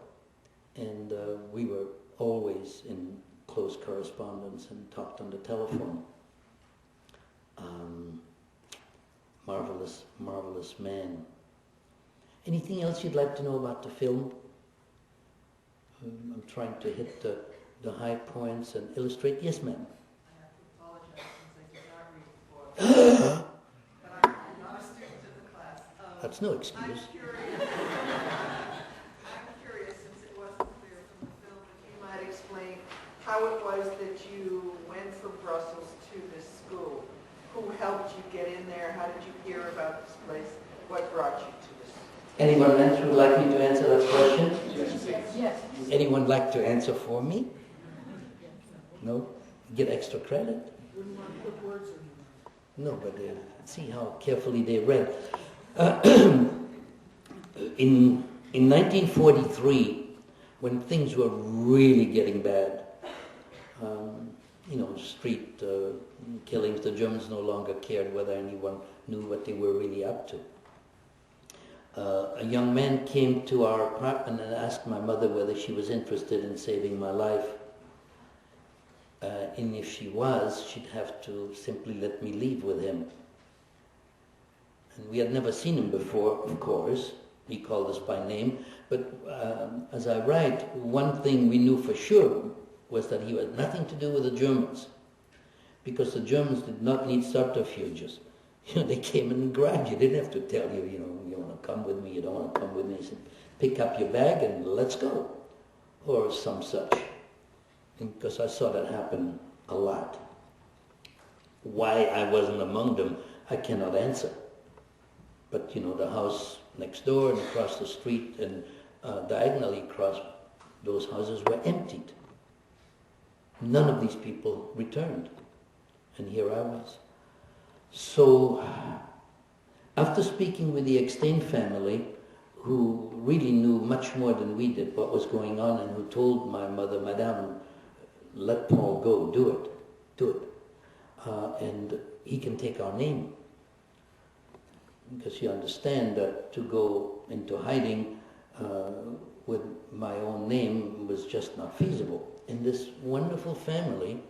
Speaker 2: And we were always in close correspondence and talked on the telephone. Marvelous, marvelous man. Anything else you'd like to know about the film? I'm trying to hit the high points and illustrate. Yes, ma'am.
Speaker 12: I have to apologize since I did not read the book. But I'm not a student of the class.
Speaker 2: That's no excuse.
Speaker 12: I'm curious, since it wasn't clear from the film, if you might explain how it was that you went from Brussels to this school. Who helped you get in there? How did you hear about this place? What brought you to this?
Speaker 2: Anyone else would like me to answer that question?
Speaker 12: Yes.
Speaker 2: Anyone like to answer for me? No? Get extra credit? No, but see how carefully they read. In 1943, when things were really getting bad, street killings, the Germans no longer cared whether anyone knew what they were really up to. A young man came to our apartment and asked my mother whether she was interested in saving my life. And if she was, she'd have to simply let me leave with him. And we had never seen him before, of course. He called us by name. But as I write, one thing we knew for sure was that he had nothing to do with the Germans. Because the Germans did not need subterfuges. They came and grabbed you. They didn't have to tell you, you want to come with me, you don't want to come with me. They said, pick up your bag and let's go. Or some such. And because I saw that happen a lot. Why I wasn't among them, I cannot answer. But, the house next door and across the street and diagonally across those houses were emptied. None of these people returned. And here I was. So, after speaking with the Eckstein family, who really knew much more than we did what was going on, and who told my mother, Madame, let Paul go, do it. And he can take our name. Because you understand that to go into hiding with my own name was just not feasible. And this wonderful family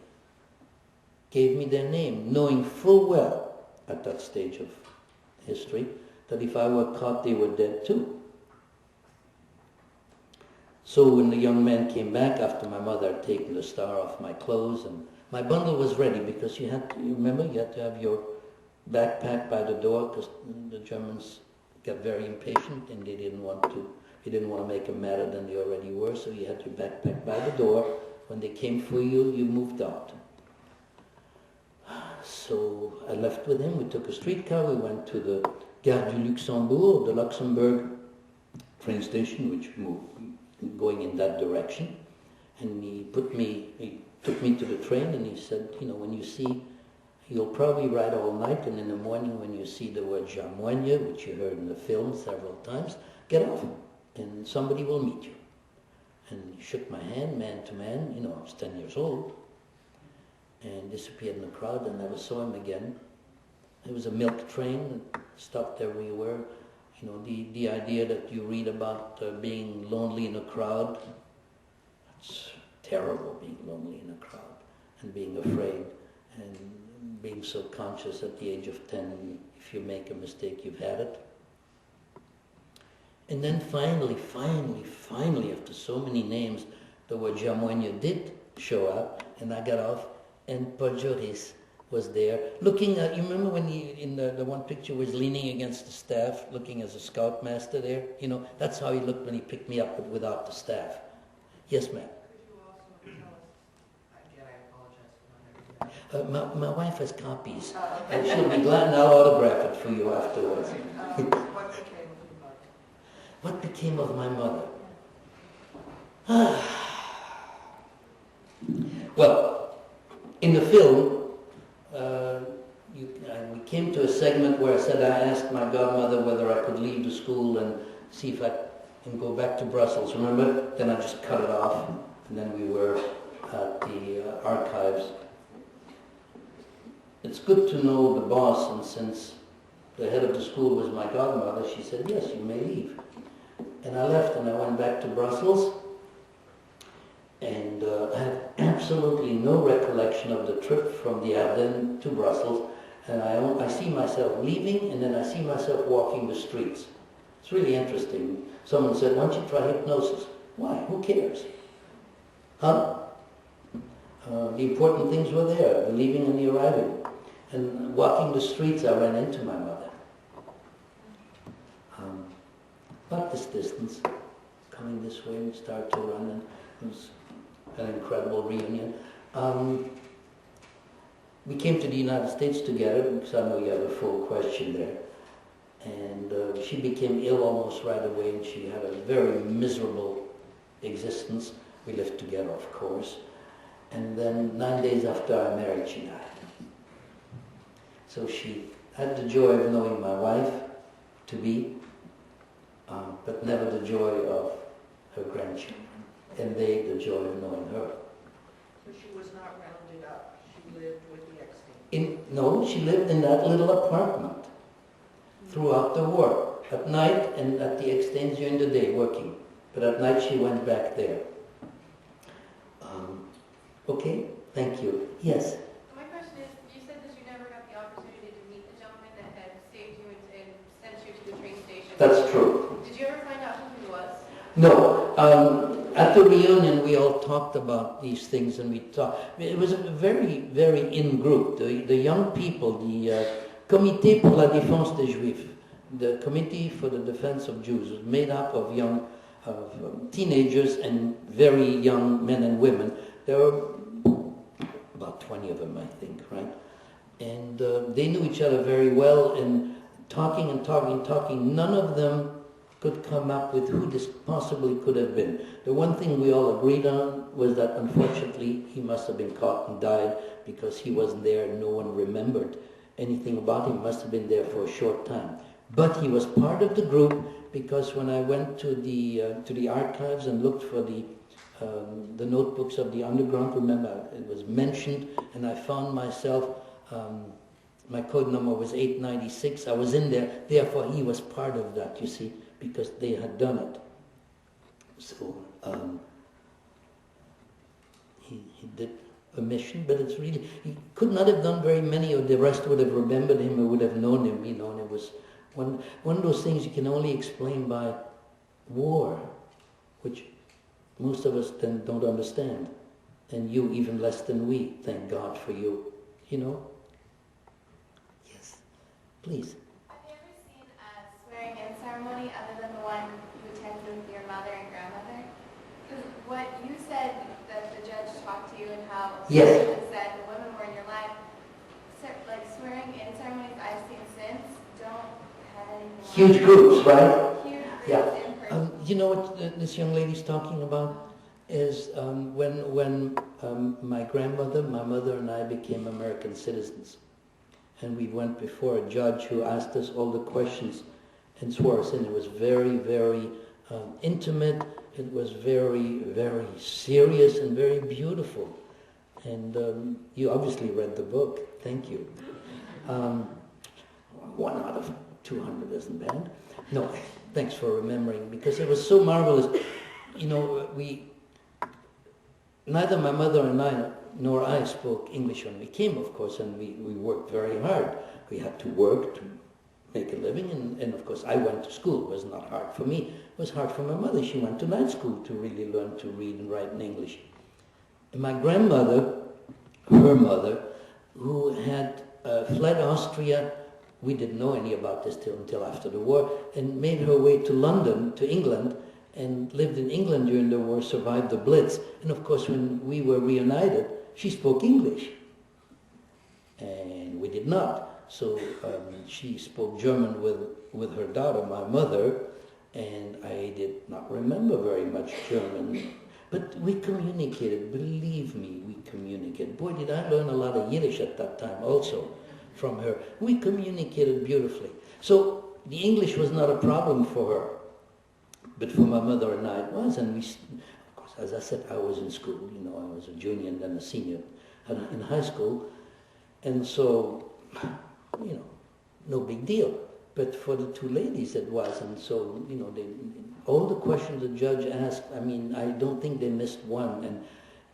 Speaker 2: gave me their name, knowing full well at that stage of history that if I were caught, they were dead too. So when the young man came back after my mother had taken the star off my clothes, and my bundle was ready because you had to have your backpack by the door because the Germans got very impatient and they didn't want to make them madder than they already were, so you had your backpack by the door. When they came for you, you moved out. So I left with him. We took a streetcar. We went to the Gare du Luxembourg, the Luxembourg train station, which moved going in that direction. And he took me to the train, and he said, when you see, you'll probably ride all night, and in the morning when you see the word Jamoigne, which you heard in the film several times, get off, and somebody will meet you. And he shook my hand, man to man. I was 10 years old. And disappeared in the crowd. I never saw him again. It was a milk train that stopped everywhere. The idea that you read about being lonely in a crowd, it's terrible being lonely in a crowd and being afraid and being so conscious at the age of 10, if you make a mistake, you've had it. And then finally, after so many names, the word Jamoigne did show up, and I got off, and Paul Joris was there, looking at, you remember when he, in the one picture, was leaning against the staff, looking as a scoutmaster there? That's how he looked when he picked me up, but without the staff. Yes, ma'am.
Speaker 12: Could you also tell us, again, I apologize for not having
Speaker 2: My wife has copies. And she'll be glad, and I'll autograph it for you afterwards. What became of my mother? Well, in the film, we came to a segment where I said I asked my godmother whether I could leave the school and see if I can go back to Brussels. Remember? Then I just cut it off, and then we were at the archives. It's good to know the boss, and since the head of the school was my godmother, she said, yes, you may leave. And I left, and I went back to Brussels, and I have absolutely no recollection of the trip from the Ardennes to Brussels, and I see myself leaving, and then I see myself walking the streets. It's really interesting. Someone said, why don't you try hypnosis? Why? Who cares? Huh? The important things were there, the leaving and the arriving. And walking the streets, I ran into my mother. About this distance, coming this way, we started to run, and it was an incredible reunion. We came to the United States together, because I know you have a full question there. And she became ill almost right away, and she had a very miserable existence. We lived together, of course. And then 9 days after I married, she died. So she had the joy of knowing my wife-to-be, but never the joy of her grandchildren. And they, the joy of knowing her.
Speaker 12: So she was not rounded up. She lived with the Eckstein.
Speaker 2: No, she lived in that little apartment throughout the war. At night, and at the Ecksteins during the day, working. But at night she went back there. Okay, thank you. Yes?
Speaker 13: My question is, you said that you never got the opportunity to meet the gentleman that had saved you and sent you to the train station.
Speaker 2: That's true.
Speaker 13: Did you ever find out who he was?
Speaker 2: No. At the reunion, we all talked about these things, and we talked. It was a very, very in group. The young people, the Comité pour la Défense des Juifs, the Committee for the Defense of Jews, was made up of young, teenagers and very young men and women. There were about 20 of them, I think, right? And they knew each other very well, and talking and talking and talking, none of them could come up with who this possibly could have been. The one thing we all agreed on was that, unfortunately, he must have been caught and died because he wasn't there and no one remembered anything about him. He must have been there for a short time. But he was part of the group, because when I went to the archives and looked for the notebooks of the underground, remember, it was mentioned, and I found myself, my code number was 896, I was in there, therefore he was part of that, you see, because they had done it. So, he did a mission, but it's really, he could not have done very many, or the rest would have remembered him or would have known him, you know, and it was one of those things you can only explain by war, which most of us then don't understand, and you even less than we. Thank God for you. You know? Yes. Please.
Speaker 13: Have you ever seen a swearing-in ceremony other than the one you attended with your mother and grandmother? Because what you said that the judge talked to you and how
Speaker 2: yes.
Speaker 13: said the women were in your life, like swearing-in ceremonies I've seen since don't have anything.
Speaker 2: Huge groups, right?
Speaker 13: Huge groups.
Speaker 2: Yeah. You know what this young lady's talking about is when my grandmother, my mother, and I became American citizens, and we went before a judge who asked us all the questions and swore us in. It was very, very intimate. It was very, very serious and very beautiful. And you obviously read the book. Thank you. 1 out of 200 isn't bad. No. Thanks for remembering, because it was so marvelous. You know, neither my mother and I nor I spoke English when we came, of course, and we worked very hard. We had to work to make a living, and of course I went to school. It was not hard for me. It was hard for my mother. She went to night school to really learn to read and write in English. And my grandmother, her mother, who had fled Austria, we didn't know any about this until after the war, and made her way to London, to England, and lived in England during the war, survived the Blitz. And of course, when we were reunited, she spoke English. and we did not. So she spoke German with her daughter, my mother, and I did not remember very much German. But we communicated, believe me, we communicated. Boy, did I learn a lot of Yiddish at that time also from her. We communicated beautifully. So the English was not a problem for her, but for my mother and I it was. And we, of course, as I said, I was in school, you know, I was a junior and then a senior in high school. And so, you know, no big deal. But for the two ladies it was, and so, you know, all the questions the judge asked, I mean, I don't think they missed one. And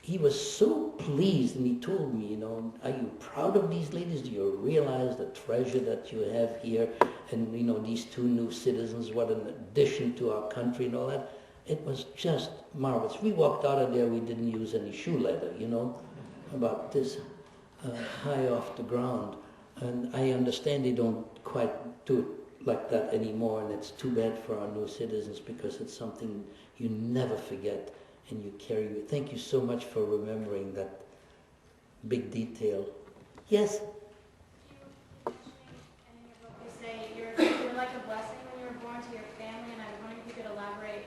Speaker 2: he was so pleased, and he told me, you know, are you proud of these ladies? Do you realize the treasure that you have here? And, you know, these two new citizens, what an addition to our country and all that. It was just marvelous. We walked out of there, we didn't use any shoe leather, you know, about this high off the ground. And I understand they don't quite do it like that anymore, and it's too bad for our new citizens because it's something you never forget and you carry with. Thank you so much for remembering that big detail. Yes?
Speaker 13: You say you're like a blessing when you were born to your family, and I was wondering if you could elaborate.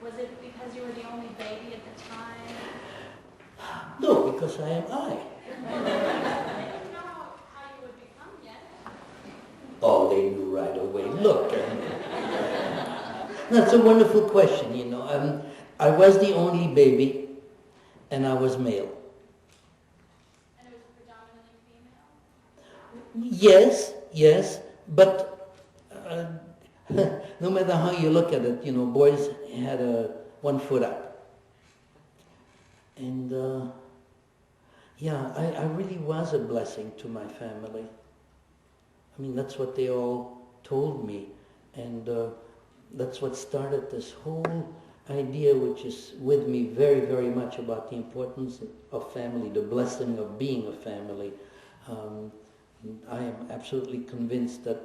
Speaker 13: Was it because you were the only baby at the time?
Speaker 2: No, because I am I. Oh, they knew right away. Look, that's a wonderful question, you know. I was the only baby, and I was male.
Speaker 13: And it was predominantly female?
Speaker 2: Yes, but no matter how you look at it, you know, boys had 1 foot up. And yeah, I really was a blessing to my family. I mean, that's what they all told me, and that's what started this whole idea, which is with me very, very much, about the importance of family, the blessing of being a family. I am absolutely convinced that,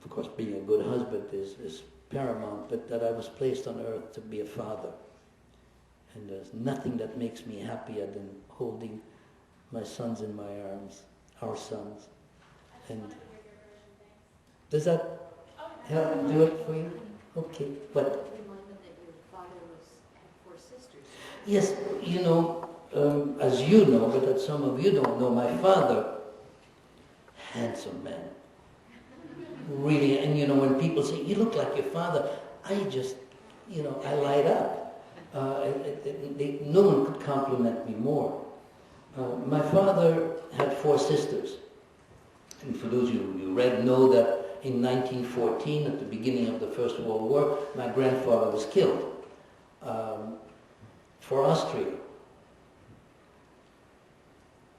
Speaker 2: of course, being a good husband is paramount, but that I was placed on earth to be a father. And there's nothing that makes me happier than holding my sons in my arms, our sons. And does that help do it for you? Okay, what?
Speaker 14: Reminded that your father had 4 sisters.
Speaker 2: Yes, you know, as you know, but that some of you don't know, my father, handsome man. Really, and you know, when people say, you look like your father, I just, you know, I light up. No one could compliment me more. My father had 4 sisters. And for those you read know that in 1914, at the beginning of the First World War, my grandfather was killed for Austria.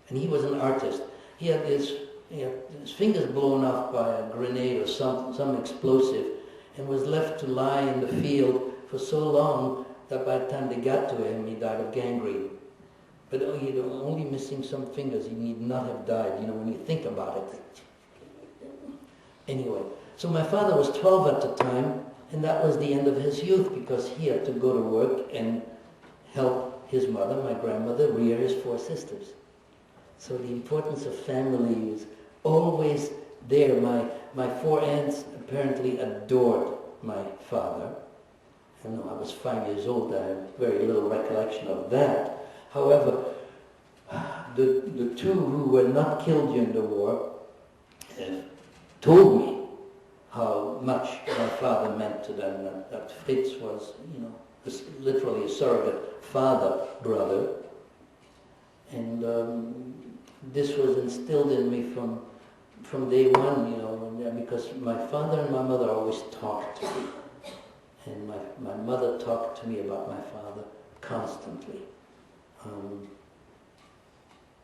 Speaker 2: And he was an artist. He had his fingers blown off by a grenade or some explosive, and was left to lie in the field for so long that by the time they got to him, he died of gangrene. But you know, only missing some fingers, he need not have died, you know, when you think about it. Anyway, so my father was 12 at the time, and that was the end of his youth, because he had to go to work and help his mother, my grandmother, rear his 4 sisters. So the importance of family was always there. My 4 aunts apparently adored my father. I know I was 5 years old, I have very little recollection of that. However, the 2 who were not killed during the war told me how much my father meant to them, that Fritz was, you know, literally a surrogate father, brother. And this was instilled in me from day one, you know, because my father and my mother always talked to me. And my mother talked to me about my father constantly.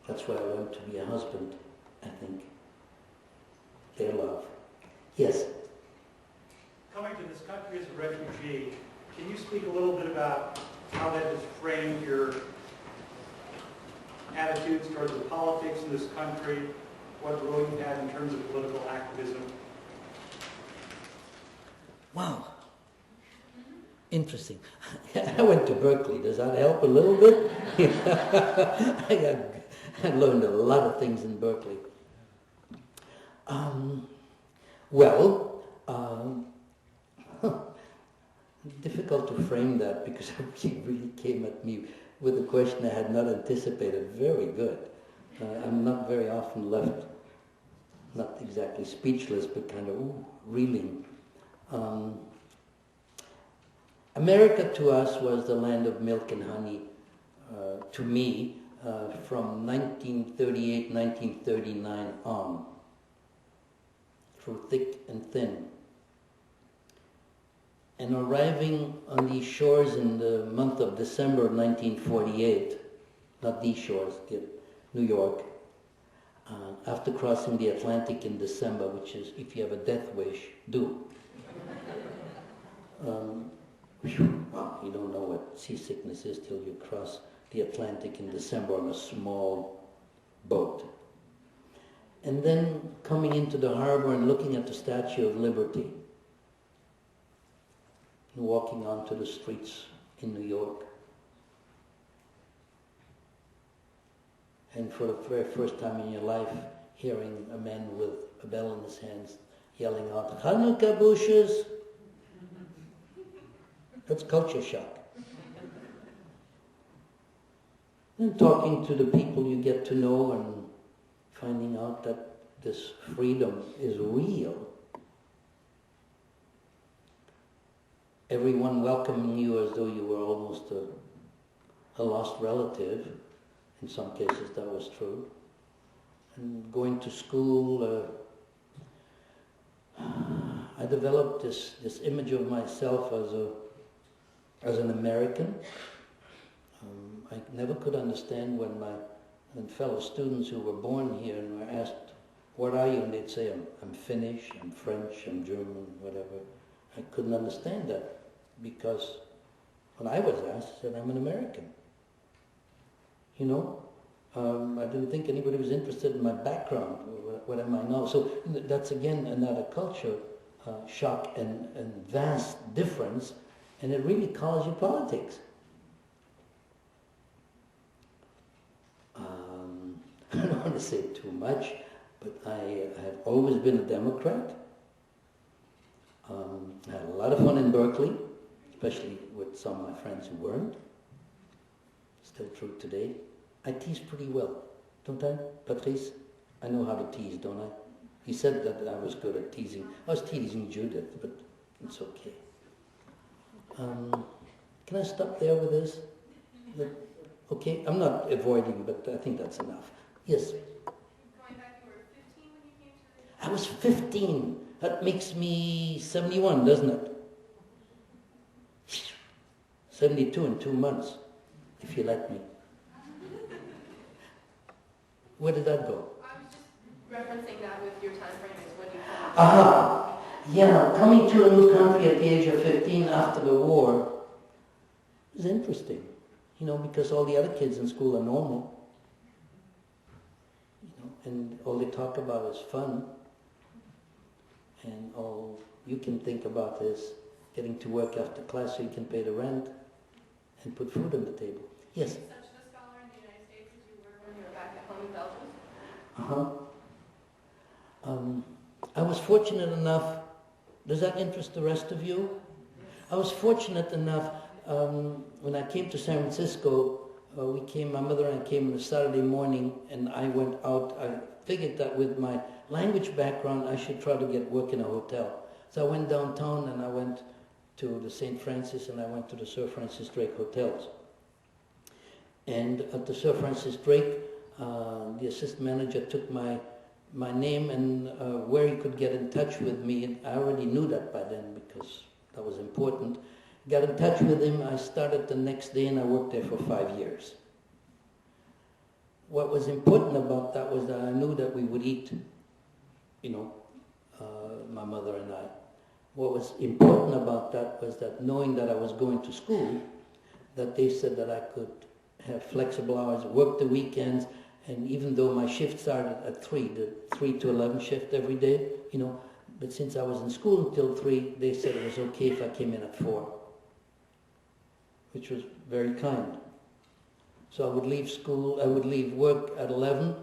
Speaker 2: That's why I learned to be a husband, I think. Their love. Yes?
Speaker 15: Coming to this country as a refugee, can you speak a little bit about how that has framed your attitudes towards the politics in this country, what role you've had in terms of political activism?
Speaker 2: Wow. Interesting. I went to Berkeley. Does that help a little bit? I learned a lot of things in Berkeley. Well, difficult to frame that because she really came at me with a question I had not anticipated. Very good. I'm not very often left, not exactly speechless, but kind of reeling. America to us was the land of milk and honey. To me, from 1938, 1939 on, through thick and thin. And arriving on these shores in the month of December of 1948, not these shores, New York, after crossing the Atlantic in December, which is, if you have a death wish, do. Well, you don't know what seasickness is till you cross the Atlantic in December on a small boat. And then coming into the harbor and looking at the Statue of Liberty, and walking onto the streets in New York. And for the very first time in your life, hearing a man with a bell in his hands yelling out, "Hanukkah bushes!" That's culture shock. And talking to the people you get to know and finding out that this freedom is real. Everyone welcoming you as though you were almost a lost relative. In some cases that was true. And going to school, I developed this image of myself as an American. I never could understand when fellow students who were born here and were asked, "What are you?" and they'd say, I'm Finnish, I'm French, I'm German, whatever. I couldn't understand that because when I was asked, I said, "I'm an American." You know, I didn't think anybody was interested in my background. What am I now? So that's again another culture shock and vast difference, and it really calls you politics. I don't want to say too much, but I have always been a Democrat. I had a lot of fun in Berkeley, especially with some of my friends who weren't. Still true today. I tease pretty well, don't I, Patrice? I know how to tease, don't I? He said that I was good at teasing. I was teasing Judith, but it's okay. Can I stop there with this? Okay, I'm not avoiding, but I think that's enough. Yes?
Speaker 13: Going back, you were 15 when you came to the...
Speaker 2: I was 15. That makes me 71, doesn't it? 72 in 2 months, if you let me. Where did that go?
Speaker 16: I was just referencing that with your time frame is when you come.
Speaker 2: Aha! Yeah, coming to a new country at the age of 15 after the war is interesting. You know, because all the other kids in school are normal. You know, and all they talk about is fun. And all you can think about is getting to work after class so you can pay the rent and put food on the table. Yes?
Speaker 16: Such a scholar in the United States as you were when you were back at home in Belgium?
Speaker 2: I was fortunate enough, does that interest the rest of you? I was fortunate enough, when I came to San Francisco, my mother and I came on a Saturday morning and I went out. I figured that with my language background, I should try to get work in a hotel. So I went downtown and I went to the St. Francis and I went to the Sir Francis Drake hotels. And at the Sir Francis Drake, the assistant manager took my name and where he could get in touch with me. And I already knew that by then because that was important. Got in touch with him. I started the next day and I worked there for 5 years. What was important about that was that I knew that we would eat, you know, my mother and I. What was important about that was that knowing that I was going to school, that they said that I could have flexible hours, work the weekends, and even though my shift started at 3, the 3 to 11 shift every day, you know, but since I was in school until 3, they said it was okay if I came in at 4, which was very kind. So I would leave school, I would leave work at 11,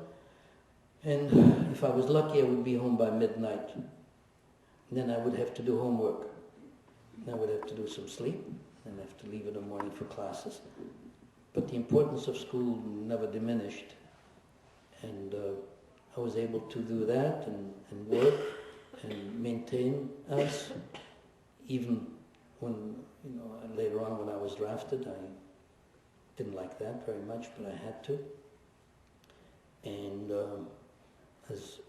Speaker 2: And if I was lucky, I would be home by midnight. And then I would have to do homework. And I would have to do some sleep, and have to leave in the morning for classes. But the importance of school never diminished. And I was able to do that and work and maintain us, even when, later on when I was drafted, I didn't like that very much, but I had to. And as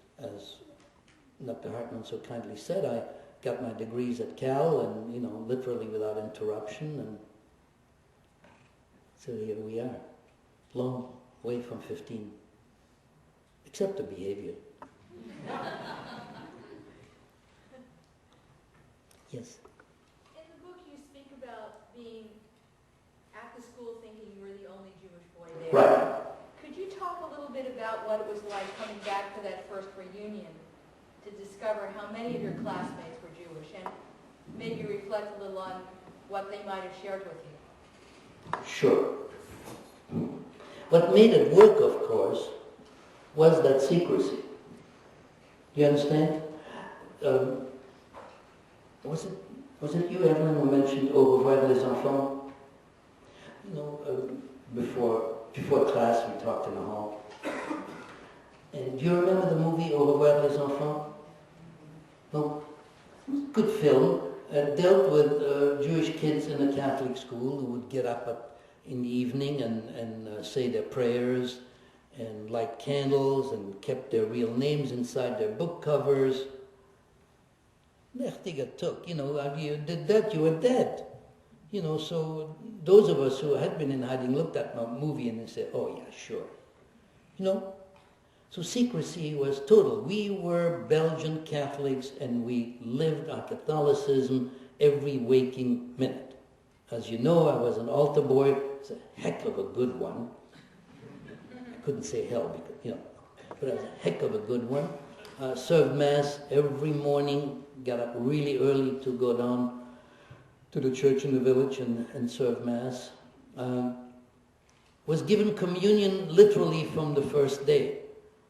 Speaker 2: Dr. Hartman so kindly said, I got my degrees at Cal, and literally without interruption, and so here we are, long way from 15, except the behavior. Yes.
Speaker 3: In the book, you speak about being at the school thinking you were the only Jewish boy there.
Speaker 2: Right.
Speaker 3: Could you talk a little bit about what it was like coming back for that first reunion to discover how many of your classmates were Jewish, and maybe reflect a little on what they might have shared with you?
Speaker 2: Sure. What made it work, of course, was that secrecy. You understand? Was it you, Evelyn, who mentioned Au revoir les enfants? Before class we talked in the hall. And do you remember the movie Au revoir les enfants? No? Good film. Dealt with Jewish kids in a Catholic school who would get up in the evening and say their prayers and light candles and kept their real names inside their book covers. Took, you did that, you were dead. So those of us who had been in hiding looked at my movie and they said, oh yeah, sure. So secrecy was total. We were Belgian Catholics and we lived our Catholicism every waking minute. As you know, I was an altar boy. It's a heck of a good one. I couldn't say hell because, but I was a heck of a good one. Served Mass every morning, got up really early to go down to the church in the village and serve Mass. Was given communion literally from the first day,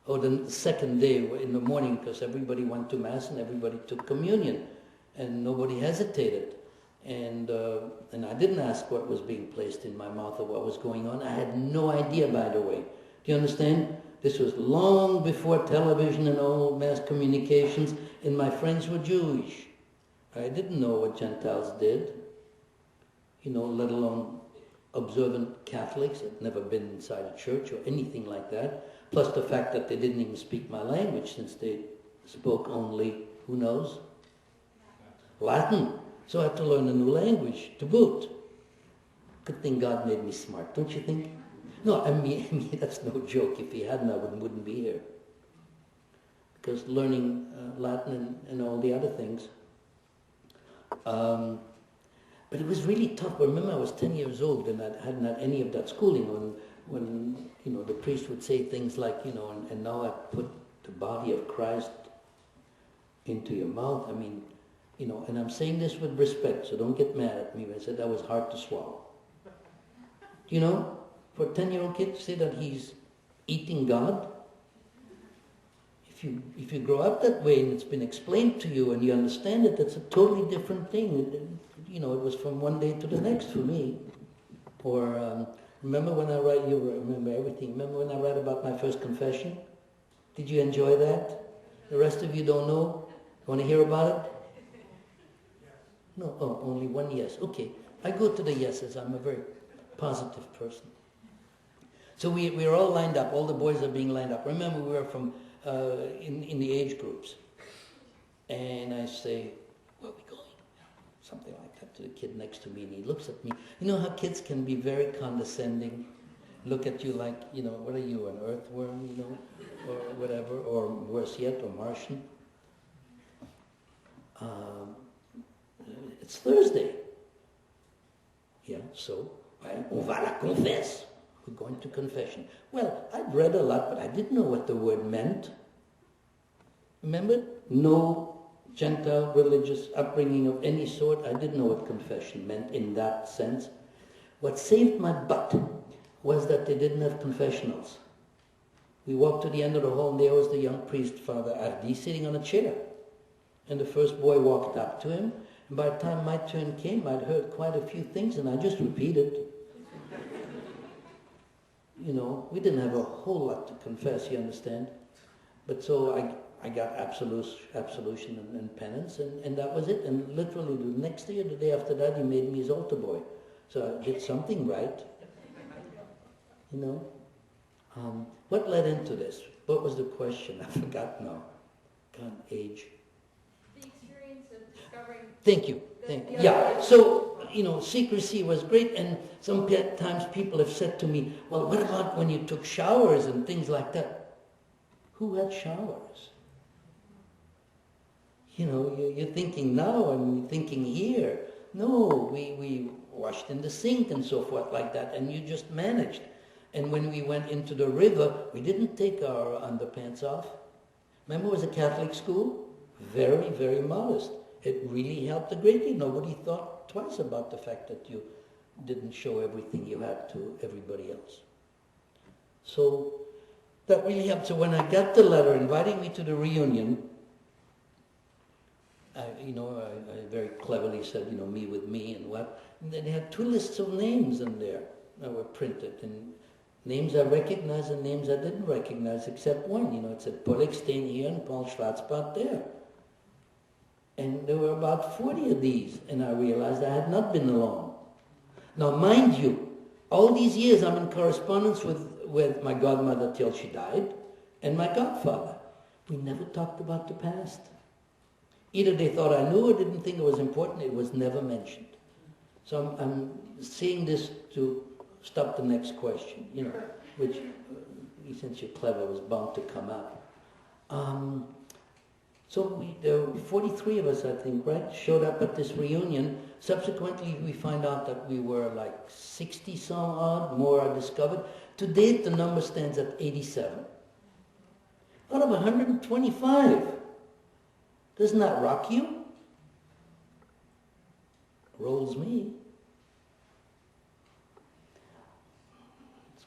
Speaker 2: or the second day in the morning, because everybody went to Mass and everybody took communion, and nobody hesitated. And I didn't ask what was being placed in my mouth or what was going on. I had no idea, by the way. Do you understand? This was long before television and all mass communications, and my friends were Jewish. I didn't know what Gentiles did, let alone observant Catholics. I'd never been inside a church or anything like that. Plus the fact that they didn't even speak my language, since they spoke only, who knows? Latin. So I had to learn a new language to boot. Good thing God made me smart, don't you think? No, I mean that's no joke. If he hadn't, I wouldn't be here. Because learning Latin and all the other things. But it was really tough. I remember I was 10 years old and I hadn't had any of that schooling when the priest would say things like, and now I put the body of Christ into your mouth. I mean, and I'm saying this with respect, so don't get mad at me. I said that was hard to swallow. For a 10-year-old kid to say that he's eating God, if you grow up that way and it's been explained to you and you understand it, that's a totally different thing. It was from one day to the next for me. Or remember when I write, you remember everything. Remember when I read about my first confession? Did you enjoy that? The rest of you don't know? Want to hear about it? No, only one yes. Okay, I go to the yeses. I'm a very positive person. So we're all lined up. All the boys are being lined up. Remember, we were from in the age groups. And I say, where are we going? Something like that to the kid next to me. And he looks at me. You know how kids can be very condescending? Look at you like, what are you, an earthworm, or whatever, or worse yet, a Martian? It's Thursday. Yeah, so, on va la confesse. We're going to confession. Well, I'd read a lot, but I didn't know what the word meant. Remember? No Gentile religious upbringing of any sort. I didn't know what confession meant in that sense. What saved my butt was that they didn't have confessionals. We walked to the end of the hall, and there was the young priest, Father Ardi, sitting on a chair. And the first boy walked up to him, and by the time my turn came, I'd heard quite a few things, and I just repeated. You know, we didn't have a whole lot to confess, you understand? But so I got absolution and penance, and that was it. And literally the next day or the day after that, he made me his altar boy. So I did something right, you know. What led into this? What was the question? I forgot now. Can't age.
Speaker 3: The experience of discovering...
Speaker 2: Thank you. Yeah, so, you know, secrecy was great, and sometimes people have said to me, well, what about when you took showers and things like that? Who had showers? You know, you're thinking now and you're thinking here. No, we washed in the sink and so forth like that, and you just managed. And when we went into the river, we didn't take our underpants off. Remember, it was a Catholic school? Very, very modest. It really helped a great deal. Nobody thought twice about the fact that you didn't show everything you had to everybody else. So that really helped. So when I got the letter inviting me to the reunion, I very cleverly said, you know, me with me and what. And they had 2 lists of names in there that were printed. And names I recognized and names I didn't recognize, except one. You know, it said Paul Eckstein here and Paul Schwartzberg there. And there were about 40 of these, and I realized I had not been alone. Now, mind you, all these years I'm in correspondence with my godmother till she died, and my godfather. We never talked about the past. Either they thought I knew or didn't think it was important. It was never mentioned. So I'm saying this to stop the next question, you know, which, since you're clever, was bound to come up. So there were 43 of us, I think, right, showed up at this reunion. Subsequently, we find out that we were like 60 some odd, more are discovered. To date, the number stands at 87. Out of 125. Doesn't that rock you? Rolls me. It's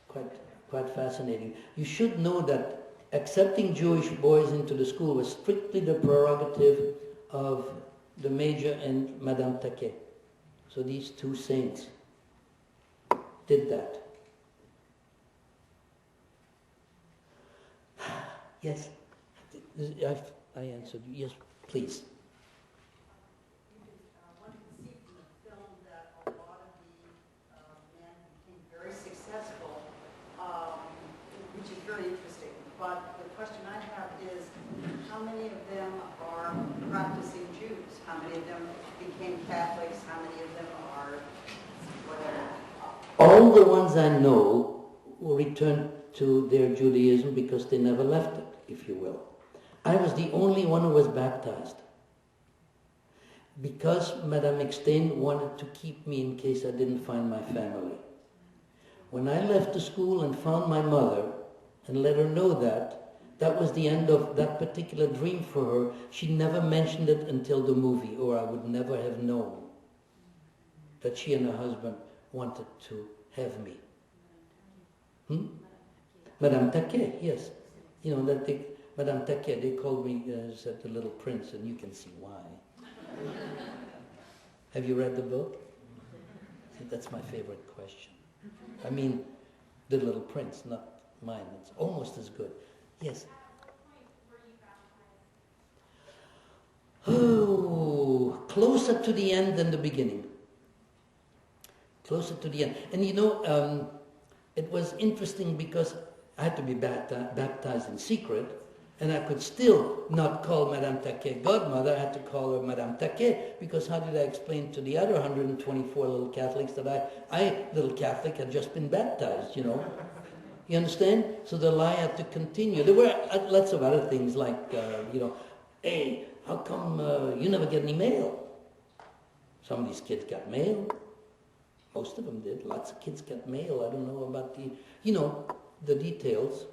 Speaker 2: quite fascinating. You should know that accepting Jewish boys into the school was strictly the prerogative of the Major and Madame Taquet. So these 2 saints did that. Yes, I answered you. Yes, please.
Speaker 14: One can see from the film that a lot of the men became very successful, which is very interesting. But the question I have is, how many of them are practicing Jews? How many of them became Catholics? How many of them are whatever?
Speaker 2: All the ones I know will return to their Judaism because they never left it, if you will. I was the only one who was baptized because Madame Eckstein wanted to keep me in case I didn't find my family. When I left the school and found my mother and let her know that was the end of that particular dream for her. She never mentioned it until the movie, or I would never have known that she and her husband wanted to have me. Madame Taquet, yes. You know, that Madame Taquet, they called me said the Little Prince, and you can see why. Have you read the book? See, that's my favorite question. I mean, the Little Prince, not mine. It's almost as good. Yes? Oh, closer to the end than the beginning. Closer to the end. And you know, it was interesting because I had to be baptized in secret, and I could still not call Madame Taquet godmother. I had to call her Madame Taquet, because how did I explain to the other 124 little Catholics that I little Catholic, had just been baptized, you know? You understand? So the lie had to continue. There were lots of other things like, you know, hey, how come you never get any mail? Some of these kids got mail. Most of them did. Lots of kids got mail. I don't know about the, you know, the details.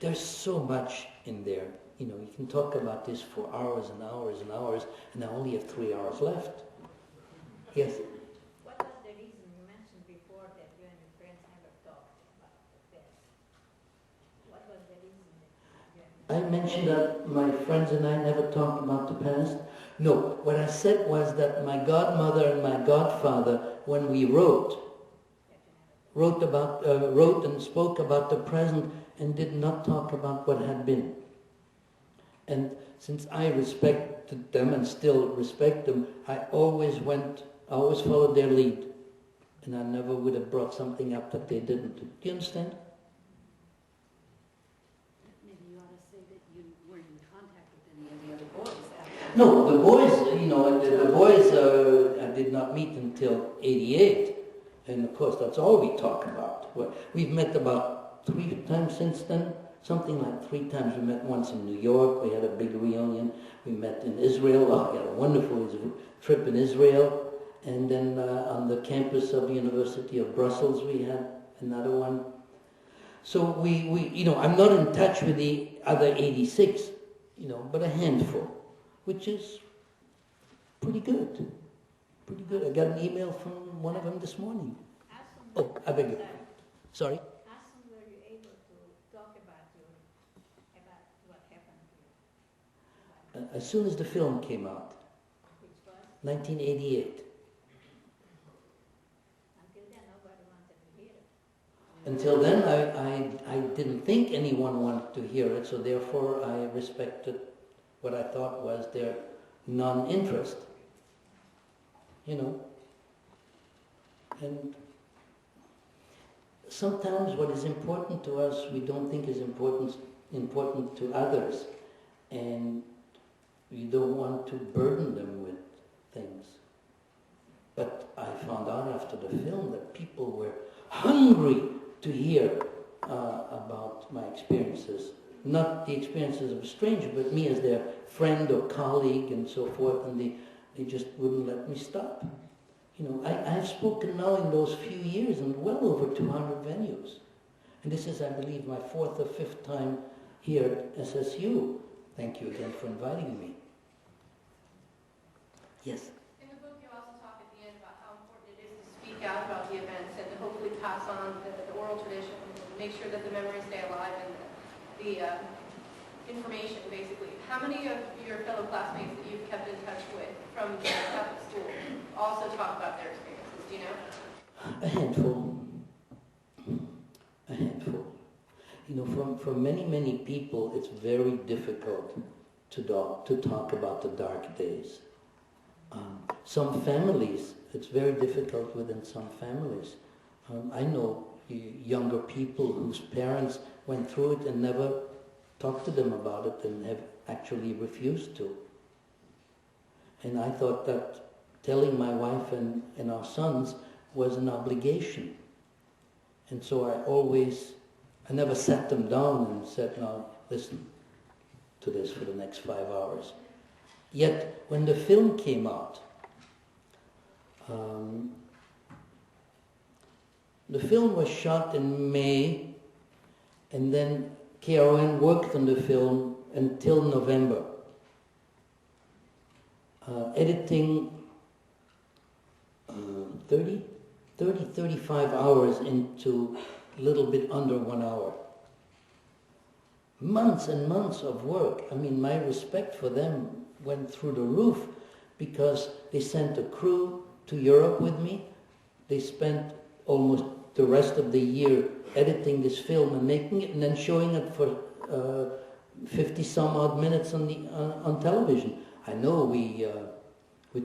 Speaker 2: There's so much in there. You know, you can talk about this for hours and hours and hours, and I only have 3 hours left. Yes?
Speaker 14: What was the reason you mentioned before that you and your friends never talked about the past?
Speaker 2: I mentioned that my friends and I never talked about the past. No, what I said was that my godmother and my godfather, when we wrote and spoke about the present and did not talk about what had been. And since I respected them and still respect them, I always followed their lead. And I never would have brought something up that they didn't. Do you understand?
Speaker 14: Maybe you ought to say that you weren't in contact with any of the other boys after.
Speaker 2: No, the boys, I did not meet until '88. And of course, that's all we talk about. We've met about 3 times since then. Something like 3 times. We met once in New York. We had a big reunion. We met in Israel. Oh, we had a wonderful trip in Israel. And then on the campus of the University of Brussels, we had another one. So I'm not in touch with the other 86, but a handful, which is pretty good. Pretty good. I got an email from one of them this morning. Oh, I beg your pardon. Sorry?
Speaker 17: How soon were you able to talk about what happened to you?
Speaker 2: As soon as the film came out.
Speaker 17: Which was?
Speaker 2: 1988.
Speaker 17: Until then, nobody wanted to hear it.
Speaker 2: Until then, I didn't think anyone wanted to hear it, so therefore I respected what I thought was their non-interest. And sometimes what is important to us, we don't think is important to others, and we don't want to burden them with things. But I found out after the film that people were hungry to hear about my experiences. Not the experiences of a stranger, but me as their friend or colleague and so forth, and they just wouldn't let me stop. I've spoken now in those few years in well over 200 venues. And this is, I believe, my 4th or 5th time here at SSU. Thank you again for inviting me. Yes?
Speaker 16: In the book, you also talk at the end about how important it is to speak out about the events and to hopefully pass on the oral tradition, make sure that the memories stay alive and the information, basically. How many of your fellow classmates that you've kept in touch with from the Catholic school also talk about their experiences? Do you know?
Speaker 2: A handful. A handful. For many, many people, it's very difficult to talk about the dark days. Some families, it's very difficult within some families. I know younger people whose parents went through it and never talked to them about it and have actually refused to. And I thought that telling my wife and our sons was an obligation. And so I never sat them down and said, now listen to this for the next 5 hours. Yet when the film came out, the film was shot in May, and then KRON worked on the film until November. Editing 35 hours into a little bit under 1 hour. Months and months of work. I mean, my respect for them went through the roof because they sent a crew to Europe with me. They spent almost the rest of the year editing this film and making it and then showing it for 50 some odd minutes on television. I know we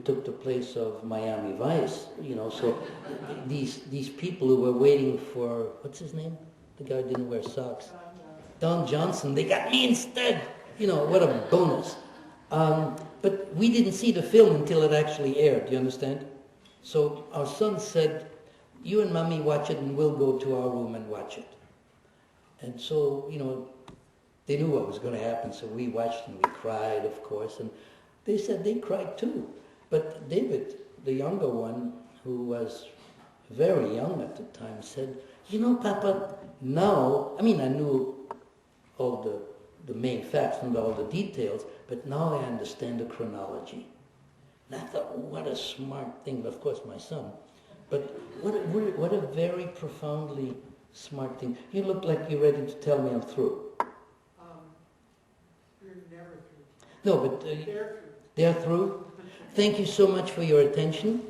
Speaker 2: took the place of Miami Vice, so these people who were waiting for, what's his name? The guy who didn't wear socks. Don Johnson, they got me instead. What a bonus. But we didn't see the film until it actually aired, do you understand? So our son said, you and Mommy watch it and we'll go to our room and watch it. And so, they knew what was going to happen, so we watched and we cried, of course, and they said they cried too. But David, the younger one, who was very young at the time, said, Papa, now, I knew all the main facts and all the details, but now I understand the chronology. And I thought, what a smart thing, but of course my son. But what a very profoundly smart thing. You look like you're ready to tell me I'm through. No, but they're through. Thank you so much for your attention.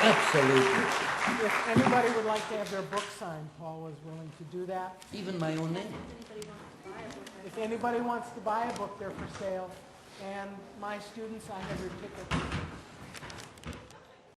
Speaker 2: Absolutely.
Speaker 1: If anybody would like to have their book signed, Paul was willing to do that.
Speaker 2: Even my own name.
Speaker 1: If anybody wants to buy a book, they're for sale. And my students, I have your tickets.